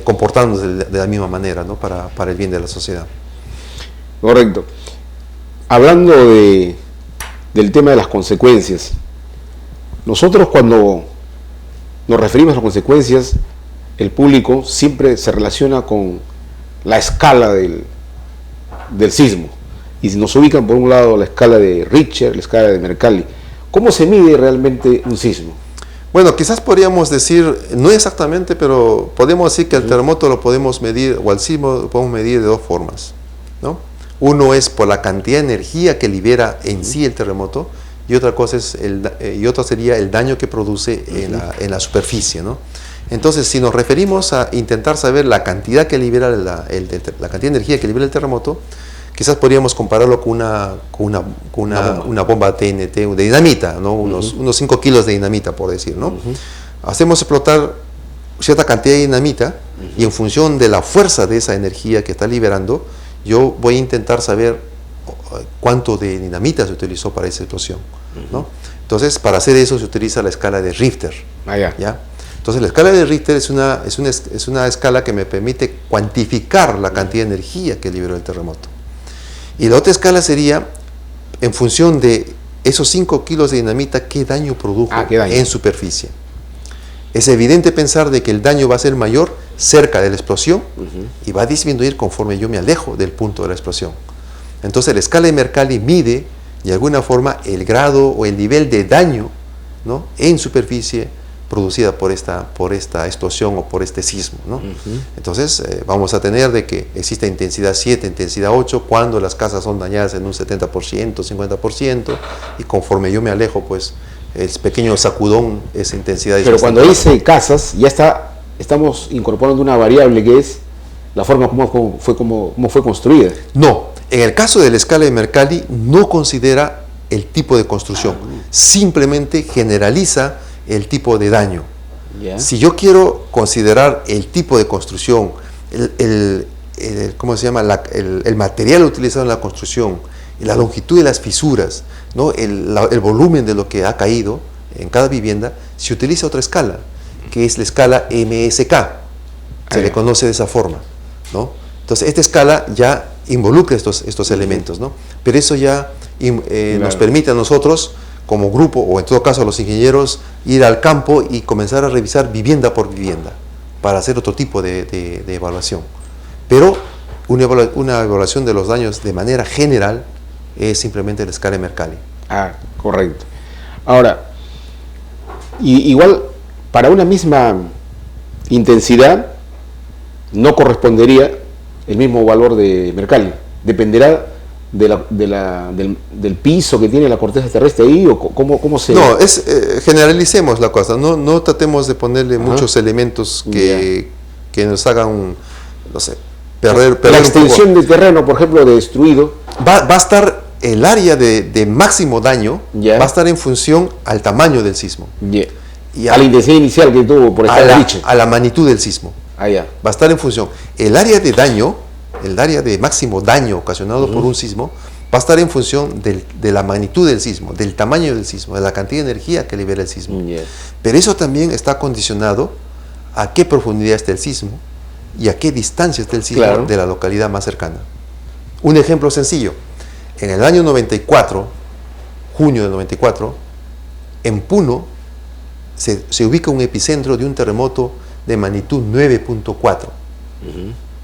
comportarnos de la misma manera, ¿no? Para el bien de la sociedad. Correcto. Hablando del tema de las consecuencias, nosotros cuando nos referimos a las consecuencias, el público siempre se relaciona con la escala del sismo. Y si nos ubican por un lado la escala de Richter, la escala de Mercalli, ¿cómo se mide realmente un sismo? Bueno, quizás podríamos decir, no exactamente, pero podemos decir que el terremoto lo podemos medir, o al sismo lo podemos medir de dos formas, ¿no? Uno es por la cantidad de energía que libera en sí el terremoto, y otra cosa sería el daño que produce en la superficie, ¿no? Entonces, si nos referimos a intentar saber la cantidad que libera la cantidad de energía que libera el terremoto, quizás podríamos compararlo con una bomba TNT, de dinamita, ¿no? Unos 5 kilos de dinamita, por decir, ¿no? Hacemos explotar cierta cantidad de dinamita y en función de la fuerza de esa energía que está liberando, yo voy a intentar saber cuánto de dinamita se utilizó para esa explosión, ¿no? Entonces, para hacer eso se utiliza la escala de Richter. ¿Ya? Entonces, la escala de Richter es una escala que me permite cuantificar la cantidad de energía que liberó el terremoto. Y la otra escala sería, en función de esos 5 kilos de dinamita, ¿qué daño produjo en superficie? Es evidente pensar de que el daño va a ser mayor cerca de la explosión y va a disminuir conforme yo me alejo del punto de la explosión. Entonces, la escala de Mercalli mide, de alguna forma, el grado o el nivel de daño, ¿no?, en superficie producida por esta explosión o por este sismo, ¿no? Entonces, vamos a tener de que existe intensidad 7, intensidad 8, cuando las casas son dañadas en un 70%, 50%, y conforme yo me alejo, pues, el pequeño sacudón, esa intensidad. Pero cuando dice casas, ya estamos incorporando una variable que es la forma como fue construida. No, en el caso de la escala de Mercalli no considera el tipo de construcción, simplemente generaliza el tipo de daño. Si yo quiero considerar el tipo de construcción, ¿cómo se llama? El material utilizado en la construcción, la longitud de las fisuras, ¿no?, el volumen de lo que ha caído en cada vivienda, se utiliza otra escala, que es la escala MSK. Se le conoce de esa forma, ¿no? Entonces, esta escala ya involucra estos elementos, ¿no? Pero eso ya nos permite a nosotros, como grupo, o en todo caso a los ingenieros, ir al campo y comenzar a revisar vivienda por vivienda para hacer otro tipo de evaluación. Pero una evaluación de los daños de manera general es simplemente la escala de Mercalli. Correcto. Ahora, igual, para una misma intensidad no correspondería el mismo valor de Mercalli. Dependerá del piso que tiene la corteza terrestre ahí, o cómo se... No, generalicemos la cosa, no tratemos de ponerle muchos elementos que nos hagan, no sé, perder la extensión de terreno, por ejemplo, destruido. Va a estar el área de máximo daño, va a estar en función al tamaño del sismo. Y a la intensidad inicial que tuvo por estar dicho. A la magnitud del sismo. Va a estar en función. El área de daño, el área de máximo daño ocasionado por un sismo, va a estar en función de la magnitud del sismo, del tamaño del sismo, de la cantidad de energía que libera el sismo. Pero eso también está condicionado a qué profundidad está el sismo y a qué distancia está el sismo de la localidad más cercana. Un ejemplo sencillo. En el año 94, junio del 94, en Puno se ubica un epicentro de un terremoto de magnitud 9.4.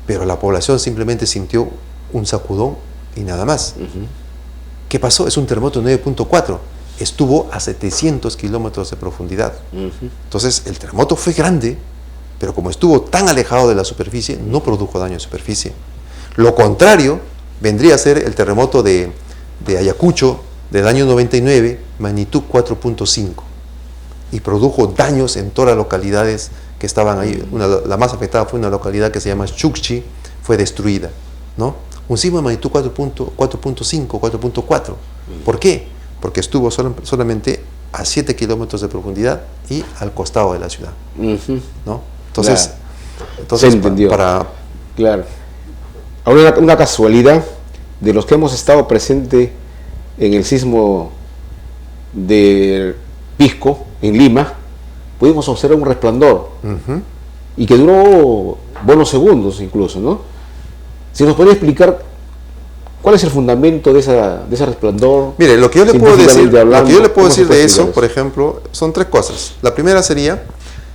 Pero la población simplemente sintió un sacudón y nada más. ¿Qué pasó? Es un terremoto 9.4. Estuvo a 700 kilómetros de profundidad. Entonces, el terremoto fue grande, pero como estuvo tan alejado de la superficie, no produjo daño en superficie. Lo contrario vendría a ser el terremoto de Ayacucho del año 99, magnitud 4.5, y produjo daños en todas las localidades que estaban ahí. La más afectada fue una localidad que se llama Chuxchi, fue destruida, ¿no? Un sismo de magnitud 4.5, 4.4. ¿Por qué? Porque estuvo solamente a 7 kilómetros de profundidad y al costado de la ciudad, ¿no? Entonces, se entendió. Claro. Ahora, una casualidad, de los que hemos estado presentes en el sismo de Pisco, en Lima, pudimos observar un resplandor, y que duró buenos segundos incluso, ¿no? Si nos podría explicar cuál es el fundamento de ese resplandor. Mire, lo que yo le puedo decir, de eso, eso, por ejemplo, son 3 cosas. La primera sería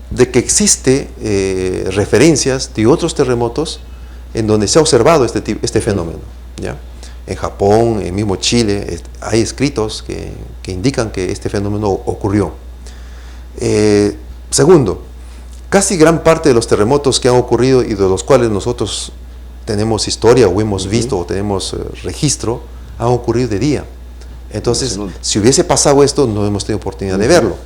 de que existe referencias de otros terremotos en donde se ha observado este fenómeno, ¿ya? En Japón, en mismo Chile, hay escritos que indican que este fenómeno ocurrió. Segundo, casi gran parte de los terremotos que han ocurrido y de los cuales nosotros tenemos historia o hemos visto o tenemos registro, han ocurrido de día. Entonces, si hubiese pasado esto, no hemos tenido oportunidad de verlo.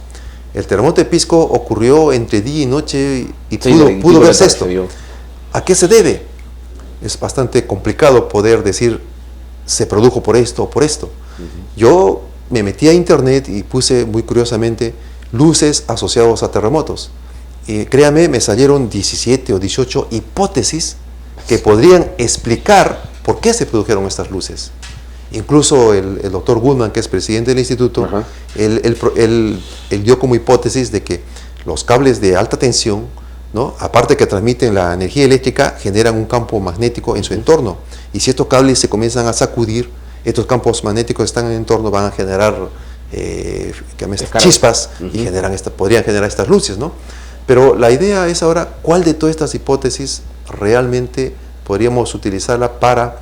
El terremoto de Pisco ocurrió entre día y noche y pudo verse esto. ¿A qué se debe? Es bastante complicado poder decir se produjo por esto o por esto. Yo me metí a internet y puse muy curiosamente luces asociados a terremotos. Y créame, me salieron 17 o 18 hipótesis que podrían explicar por qué se produjeron estas luces. Incluso el doctor Goodman, que es presidente del instituto, él dio como hipótesis de que los cables de alta tensión, ¿no?, aparte que transmiten la energía eléctrica, generan un campo magnético en su entorno. Y si estos cables se comienzan a sacudir, estos campos magnéticos que están en el entorno van a generar chispas y podrían generar estas luces, ¿no? Pero la idea es ahora, ¿cuál de todas estas hipótesis realmente podríamos utilizarla para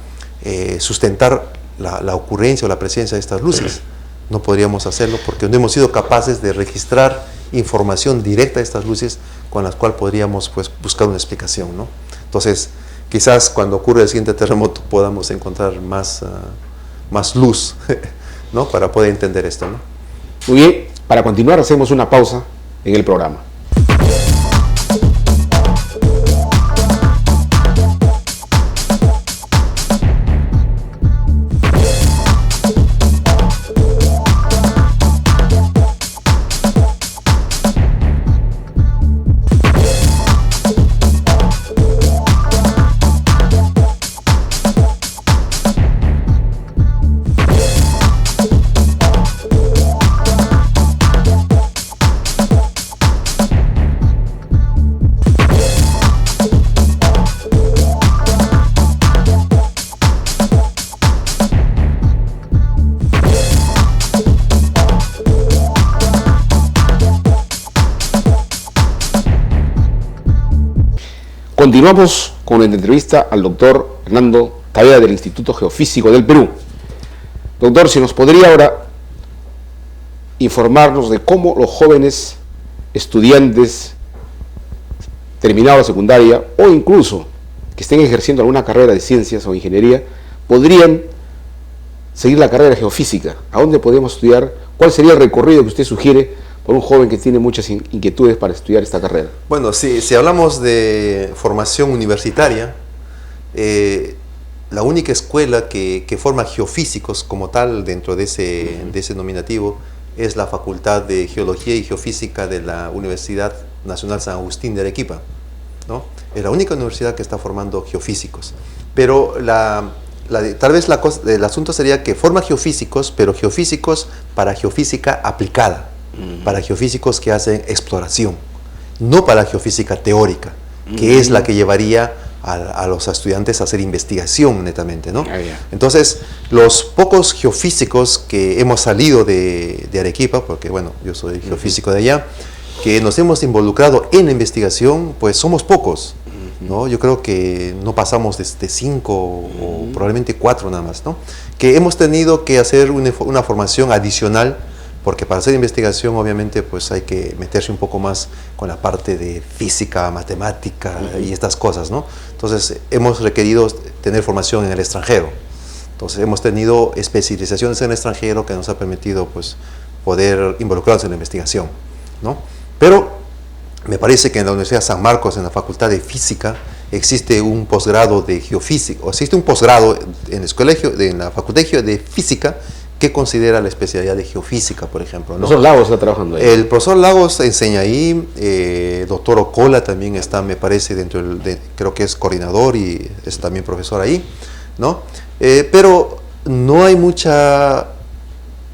sustentar la ocurrencia o la presencia de estas luces? No podríamos hacerlo porque no hemos sido capaces de registrar información directa de estas luces con las cuales podríamos, pues, buscar una explicación, ¿no? Entonces, quizás cuando ocurra el siguiente terremoto podamos encontrar más luz, ¿no?, para poder entender esto, ¿no? Muy bien, para continuar hacemos una pausa en el programa. Continuamos con la entrevista al doctor Hernando Tavera del Instituto Geofísico del Perú. Doctor, si nos podría ahora informarnos de cómo los jóvenes estudiantes terminados la secundaria o incluso que estén ejerciendo alguna carrera de ciencias o ingeniería podrían seguir la carrera de geofísica. ¿A dónde podemos estudiar? ¿Cuál sería el recorrido que usted sugiere por un joven que tiene muchas inquietudes para estudiar esta carrera? Bueno, si hablamos de formación universitaria, la única escuela que forma geofísicos como tal dentro de ese nominativo es la Facultad de Geología y Geofísica de la Universidad Nacional San Agustín de Arequipa, ¿no? Es la única universidad que está formando geofísicos. Pero tal vez el asunto sería que forma geofísicos, pero geofísicos para geofísica aplicada, para geofísicos que hacen exploración, no para geofísica teórica, que es la que llevaría a los estudiantes a hacer investigación netamente, ¿no? Entonces, los pocos geofísicos que hemos salido de Arequipa, porque bueno, yo soy geofísico de allá, que nos hemos involucrado en la investigación, pues somos pocos, ¿no? Yo creo que no pasamos de 5 o probablemente 4 nada más, ¿no? Que hemos tenido que hacer una formación adicional porque para hacer investigación obviamente pues hay que meterse un poco más con la parte de física, matemática y estas cosas, ¿no? Entonces hemos requerido tener formación en el extranjero. Entonces hemos tenido especializaciones en el extranjero que nos ha permitido pues poder involucrarnos en la investigación, ¿no? Pero me parece que en la Universidad San Marcos, en la Facultad de Física, existe un posgrado de geofísica, o existe un posgrado en el colegio, en la Facultad de Física, que considera la especialidad de geofísica, por ejemplo, ¿no? El profesor Lagos está trabajando ahí. El profesor Lagos enseña ahí, doctor Ocola también está, me parece, dentro creo que es coordinador y es también profesor ahí, ¿no? Pero no hay mucha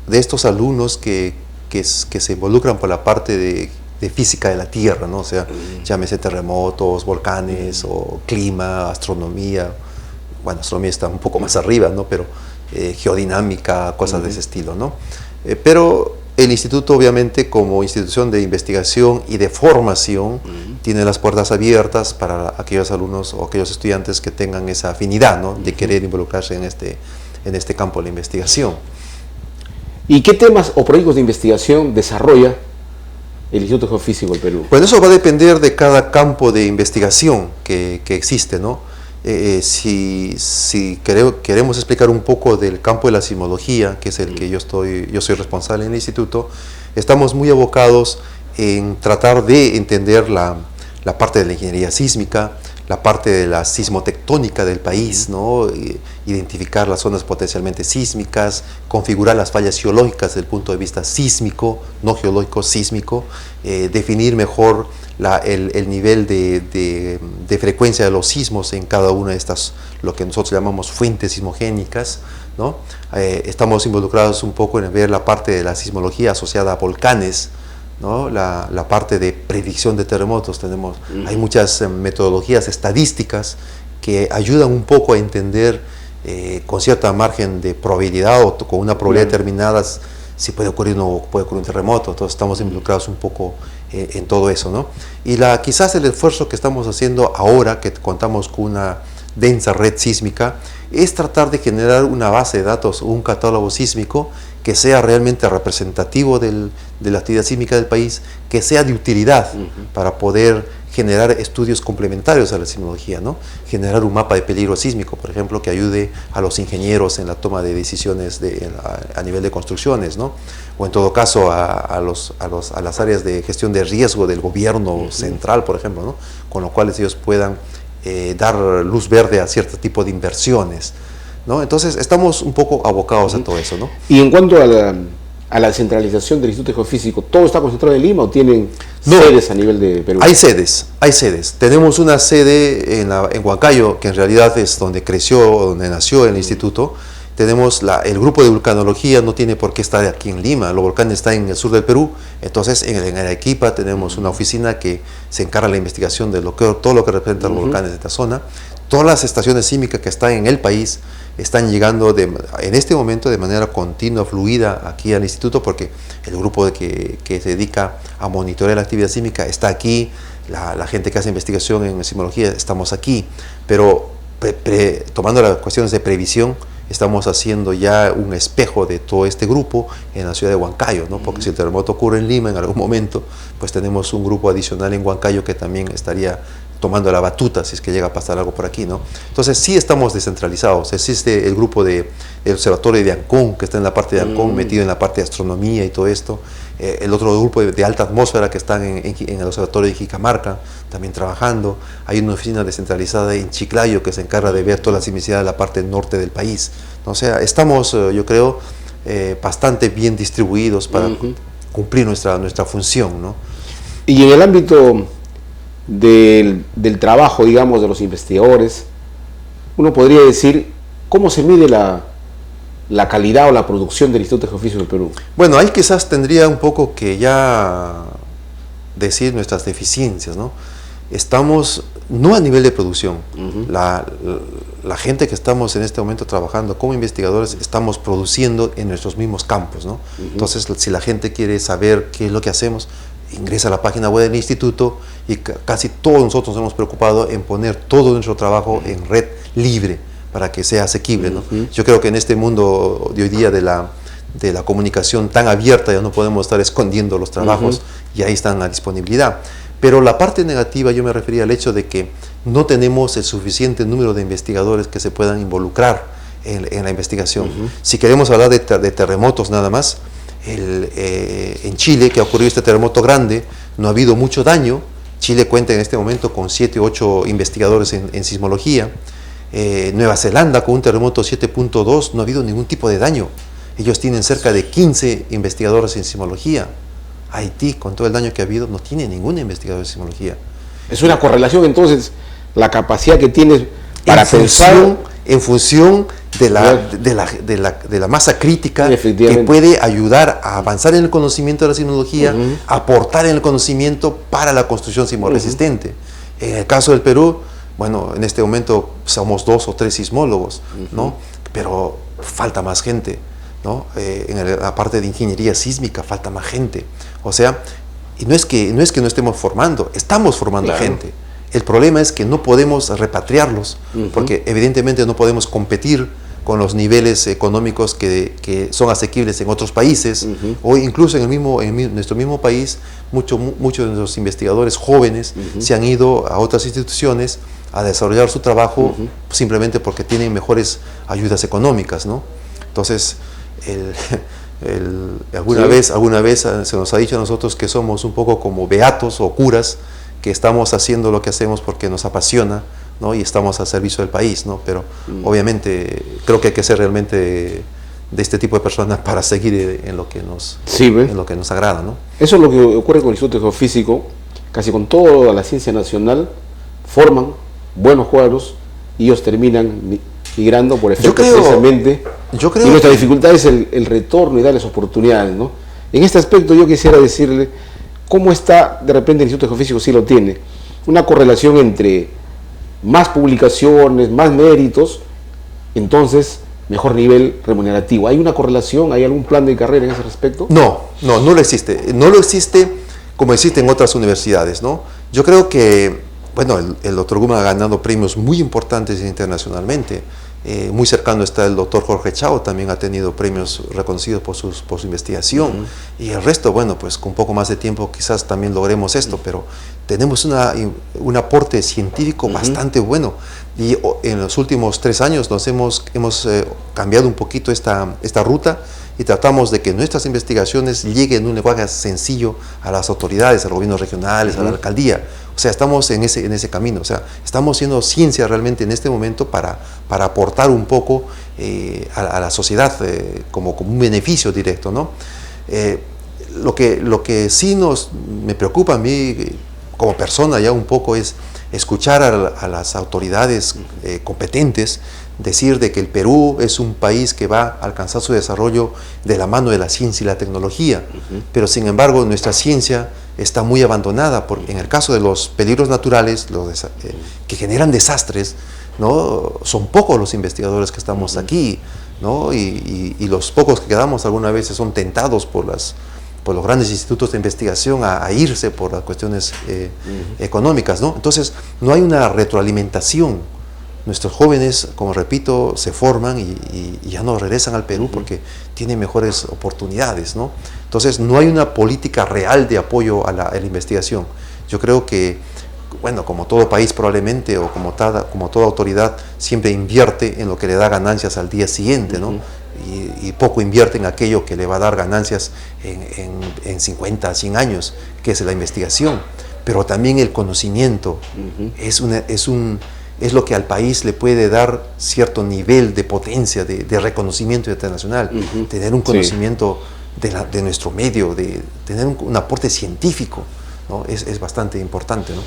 de estos alumnos que se involucran por la parte de física de la Tierra, ¿no? O sea, llámese terremotos, volcanes, o clima, astronomía. Bueno, astronomía está un poco más arriba, ¿no? Pero geodinámica, cosas de ese estilo, ¿no? Pero el instituto, obviamente, como institución de investigación y de formación, tiene las puertas abiertas para aquellos alumnos o aquellos estudiantes que tengan esa afinidad, ¿no? De querer involucrarse en este campo de la investigación. ¿Y qué temas o proyectos de investigación desarrolla el Instituto Geofísico del Perú? Bueno, eso va a depender de cada campo de investigación que existe, ¿no? Si queremos explicar un poco del campo de la sismología, que es el que yo soy responsable en el instituto, estamos muy abocados en tratar de entender la parte de la ingeniería sísmica, la parte de la sismotectónica del país, ¿no? Identificar las zonas potencialmente sísmicas, configurar las fallas geológicas desde el punto de vista sísmico, no geológico, sísmico, definir mejor el nivel de frecuencia de los sismos en cada una de estas, lo que nosotros llamamos fuentes sismogénicas, ¿no? Estamos involucrados un poco en ver la parte de la sismología asociada a volcanes, ¿no? La parte de predicción de terremotos. Hay muchas metodologías estadísticas que ayudan un poco a entender con cierta margen de probabilidad o con una probabilidad determinada si puede ocurrir o no puede ocurrir un terremoto. Entonces estamos involucrados un poco en todo eso, ¿no? Y quizás el esfuerzo que estamos haciendo ahora, que contamos con una densa red sísmica, es tratar de generar una base de datos, un catálogo sísmico que sea realmente representativo de la actividad sísmica del país, que sea de utilidad para poder generar estudios complementarios a la sismología, ¿no? Generar un mapa de peligro sísmico, por ejemplo, que ayude a los ingenieros en la toma de decisiones a nivel de construcciones, ¿no? O en todo caso a las áreas de gestión de riesgo del gobierno central, por ejemplo, ¿no? Con lo cual ellos puedan dar luz verde a cierto tipo de inversiones, ¿no? Entonces estamos un poco abocados a todo eso, ¿no? Y en cuanto a la descentralización del Instituto Geofísico, ¿todo está concentrado en Lima o tienen sedes a nivel de Perú? Hay sedes. Tenemos una sede en Huancayo, que en realidad es donde creció, donde nació el instituto. Tenemos el grupo de vulcanología, no tiene por qué estar aquí en Lima, los volcanes están en el sur del Perú. Entonces en Arequipa tenemos una oficina que se encarga de la investigación de todo lo que representa los volcanes de esta zona. Todas las estaciones sísmicas que están en el país están llegando en este momento de manera continua, fluida aquí al instituto, porque el grupo que se dedica a monitorear la actividad sísmica está aquí, la gente que hace investigación en sismología estamos aquí, pero tomando las cuestiones de previsión, estamos haciendo ya un espejo de todo este grupo en la ciudad de Huancayo, ¿no? Porque si el terremoto ocurre en Lima en algún momento, pues tenemos un grupo adicional en Huancayo que también estaría tomando la batuta si es que llega a pasar algo por aquí, ¿no? Entonces sí estamos descentralizados. Existe el grupo del observatorio de Ancón, que está en la parte de Ancón, metido en la parte de astronomía y todo esto. El otro grupo de alta atmósfera que están en el observatorio de Jicamarca, también trabajando. Hay una oficina descentralizada en Chiclayo que se encarga de ver toda la sismicidad de la parte norte del país. O sea, estamos, yo creo, bastante bien distribuidos para cumplir nuestra función, ¿no? Y en el ámbito del trabajo, digamos, de los investigadores, uno podría decir, ¿cómo se mide la calidad o la producción del Instituto Geofísico del Perú? Bueno, ahí quizás tendría un poco que ya decir nuestras deficiencias, ¿no? Estamos, no a nivel de producción, la gente que estamos en este momento trabajando como investigadores, estamos produciendo en nuestros mismos campos, ¿no? Entonces, si la gente quiere saber qué es lo que hacemos, ingresa a la página web del instituto y casi todos nosotros nos hemos preocupado en poner todo nuestro trabajo en red libre para que sea asequible, ¿no? Yo creo que en este mundo de hoy día de de la comunicación tan abierta, ya no podemos estar escondiendo los trabajos, y ahí están a disponibilidad. Pero la parte negativa, yo me refería al hecho de que no tenemos el suficiente número de investigadores que se puedan involucrar en la investigación. Si queremos hablar de terremotos nada más, en Chile, que ha ocurrido este terremoto grande, no ha habido mucho daño. Chile cuenta en este momento con 7 u 8 investigadores en sismología. Nueva Zelanda, con un terremoto 7.2, no ha habido ningún tipo de daño. Ellos tienen cerca de 15 investigadores en sismología. Haití, con todo el daño que ha habido, no tiene ningún investigador en sismología. Es una correlación, entonces, la capacidad que tienes para pensar en función de la masa crítica que puede ayudar a avanzar en el conocimiento de la sismología, aportar en el conocimiento para la construcción sismoresistente. En el caso del Perú, bueno, en este momento somos 2 o 3 sismólogos, ¿no? Pero falta más gente, ¿no? En la parte de ingeniería sísmica falta más gente. O sea, y no es que no estemos formando, estamos formando gente. El problema es que no podemos repatriarlos, porque evidentemente no podemos competir con los niveles económicos que son asequibles en otros países, o incluso en nuestro mismo país, muchos de nuestros investigadores jóvenes se han ido a otras instituciones a desarrollar su trabajo simplemente porque tienen mejores ayudas económicas, ¿no? Entonces, alguna vez se nos ha dicho a nosotros que somos un poco como beatos o curas, que estamos haciendo lo que hacemos porque nos apasiona, ¿no? Y estamos al servicio del país, ¿no? Pero obviamente creo que hay que ser realmente de este tipo de personas para seguir en lo que nos agrada, ¿no? Eso es lo que ocurre con el Instituto Geofísico. Casi con toda la ciencia nacional forman buenos cuadros y ellos terminan migrando por efecto precisamente. Y nuestra dificultad es el retorno y darles oportunidades, ¿no? En este aspecto yo quisiera decirle cómo está de repente el Instituto Geofísico, sí lo tiene, una correlación entre más publicaciones, más méritos, entonces mejor nivel remunerativo. ¿Hay una correlación? ¿Hay algún plan de carrera en ese respecto? No lo existe. No lo existe como existe en otras universidades, ¿no? Yo creo que, bueno, el doctor Guma ha ganado premios muy importantes internacionalmente. Muy cercano está el doctor Jorge Chao, también ha tenido premios reconocidos por su investigación. Y el resto, bueno, pues con un poco más de tiempo quizás también logremos esto, pero tenemos un aporte científico bastante bueno. Y en los últimos 3 años hemos cambiado un poquito esta ruta y tratamos de que nuestras investigaciones lleguen en un lenguaje sencillo a las autoridades, a los gobiernos regionales, a la alcaldía. O sea, estamos en ese camino. O sea, estamos haciendo ciencia realmente en este momento para aportar un poco a la sociedad como un beneficio directo, ¿no? Lo que sí me preocupa a mí como persona ya un poco es escuchar a las autoridades competentes decir de que el Perú es un país que va a alcanzar su desarrollo de la mano de la ciencia y la tecnología, pero sin embargo nuestra ciencia está muy abandonada. En el caso de los peligros naturales que generan desastres, ¿no? Son pocos los investigadores que estamos aquí, ¿no? Y los pocos que quedamos algunas veces son tentados por los grandes institutos de investigación a irse por las cuestiones económicas, ¿no? Entonces no hay una retroalimentación. Nuestros jóvenes, como repito, se forman y ya no regresan al Perú porque tienen mejores oportunidades, ¿no? Entonces no hay una política real de apoyo a la investigación. Yo creo que, bueno, como todo país probablemente, o como toda autoridad, siempre invierte en lo que le da ganancias al día siguiente, ¿no? Y poco invierte en aquello que le va a dar ganancias en 50, 100 años, que es la investigación. Pero también el conocimiento es lo que al país le puede dar cierto nivel de potencia, de reconocimiento internacional, tener un conocimiento de nuestro medio, de tener un aporte científico, ¿no? Es bastante importante, ¿no?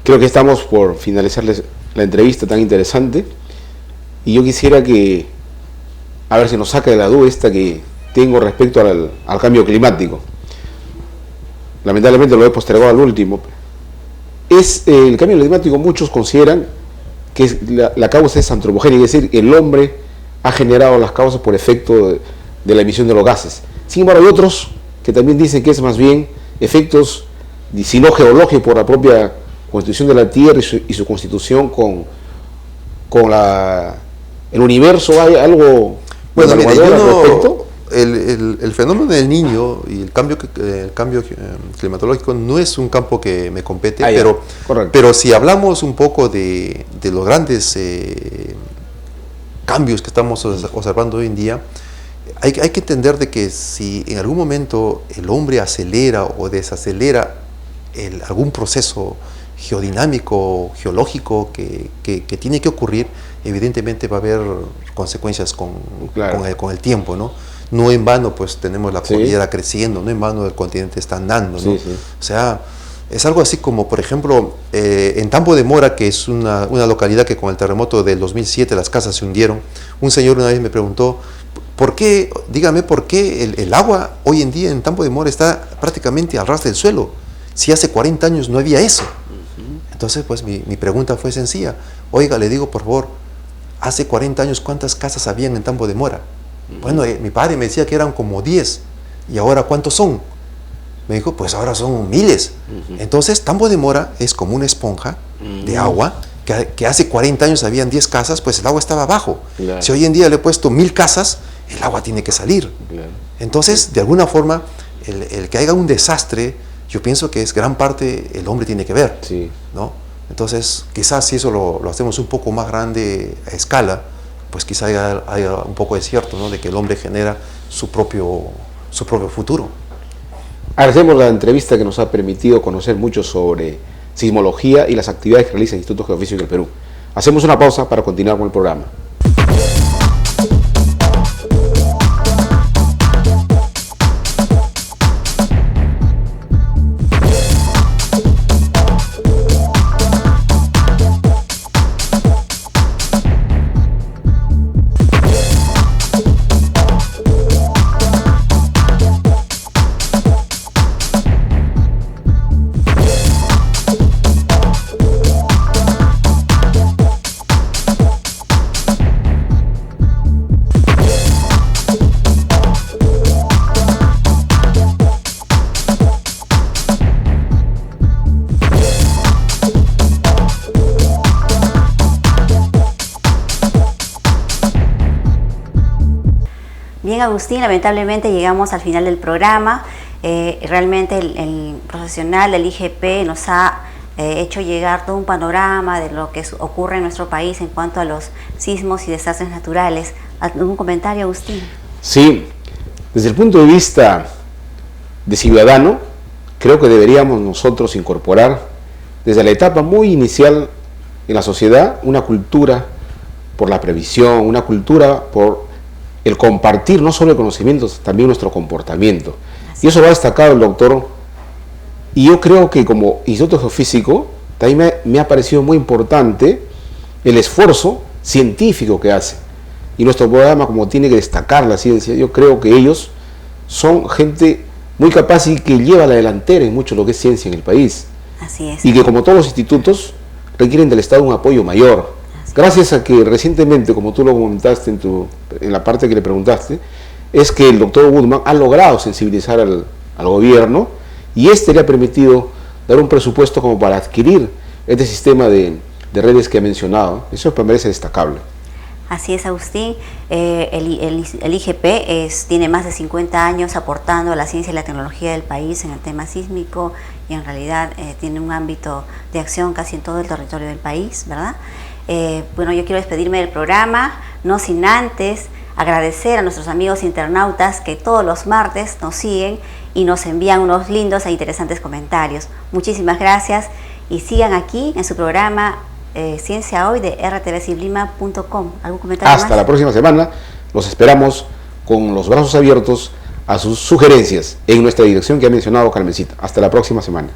Creo que estamos por finalizarles la entrevista tan interesante y yo quisiera que, a ver si nos saca de la duda esta que tengo respecto al cambio climático. Lamentablemente lo he postergado al último. El cambio climático, muchos consideran que la causa es antropogénica, es decir, el hombre ha generado las causas por efecto de la emisión de los gases. Sin embargo, hay otros que también dicen que es más bien efectos, si no geológicos, por la propia constitución de la Tierra y su constitución con el universo. ¿Hay algo bueno, mire, el fenómeno del Niño y el cambio climatológico no es un campo que me compete, pero si hablamos un poco de los grandes cambios que estamos observando hoy en día, hay que entender de que si en algún momento el hombre acelera o desacelera algún proceso geodinámico, geológico que tiene que ocurrir, evidentemente va a haber consecuencias con el tiempo, ¿no? No en vano pues tenemos la cordillera creciendo, no en vano el continente está andando, ¿no? O sea, es algo así como, por ejemplo, en Tambo de Mora, que es una localidad que con el terremoto del 2007 las casas se hundieron. Un señor una vez me preguntó, dígame por qué el agua hoy en día en Tambo de Mora está prácticamente al ras del suelo, si hace 40 años no había eso. Entonces, pues mi pregunta fue sencilla. Oiga, le digo, por favor, hace 40 años, ¿cuántas casas habían en Tambo de Mora? Bueno, mi padre me decía que eran como 10. ¿Y ahora cuántos son? Me dijo, pues ahora son miles. Entonces, Tambo de Mora es como una esponja de agua, que hace 40 años habían 10 casas, pues el agua estaba abajo. Claro. Si hoy en día le he puesto 1000 casas, el agua tiene que salir. Claro. Entonces, de alguna forma, el que haya un desastre, yo pienso que es gran parte el hombre tiene que ver, ¿no? Entonces, quizás si eso lo hacemos un poco más grande a escala, pues quizás haya un poco de cierto, ¿no? De que el hombre genera su propio futuro. Agradecemos la entrevista que nos ha permitido conocer mucho sobre sismología y las actividades que realiza el Instituto Geofísico del Perú. Hacemos una pausa para continuar con el programa. Bien, Agustín, lamentablemente llegamos al final del programa. Realmente el profesional del IGP nos ha hecho llegar todo un panorama de lo que ocurre en nuestro país en cuanto a los sismos y desastres naturales. ¿Algún comentario, Agustín? Sí, desde el punto de vista de ciudadano, creo que deberíamos nosotros incorporar desde la etapa muy inicial en la sociedad una cultura por la previsión, una cultura por el compartir no solo el conocimiento, también nuestro comportamiento. Y eso lo ha destacado el doctor, y yo creo que como Instituto Geofísico también me ha parecido muy importante el esfuerzo científico que hace. Y nuestro programa, como tiene que destacar la ciencia, yo creo que ellos son gente muy capaz y que lleva a la delantera en mucho lo que es ciencia en el país. Así es. Y que como todos los institutos requieren del Estado un apoyo mayor. Gracias a que recientemente, como tú lo comentaste en la parte que le preguntaste, es que el doctor Woodman ha logrado sensibilizar al gobierno y le ha permitido dar un presupuesto como para adquirir este sistema de redes que ha mencionado. Eso me parece destacable. Así es, Agustín. El IGP tiene más de 50 años aportando a la ciencia y la tecnología del país en el tema sísmico y en realidad tiene un ámbito de acción casi en todo el territorio del país, ¿verdad? Bueno, yo quiero despedirme del programa, no sin antes agradecer a nuestros amigos internautas que todos los martes nos siguen y nos envían unos lindos e interesantes comentarios. Muchísimas gracias y sigan aquí en su programa Ciencia Hoy de rtvciblima.com. ¿Algún comentario más? Hasta la próxima semana. Los esperamos con los brazos abiertos a sus sugerencias en nuestra dirección que ha mencionado Carmencita. Hasta la próxima semana.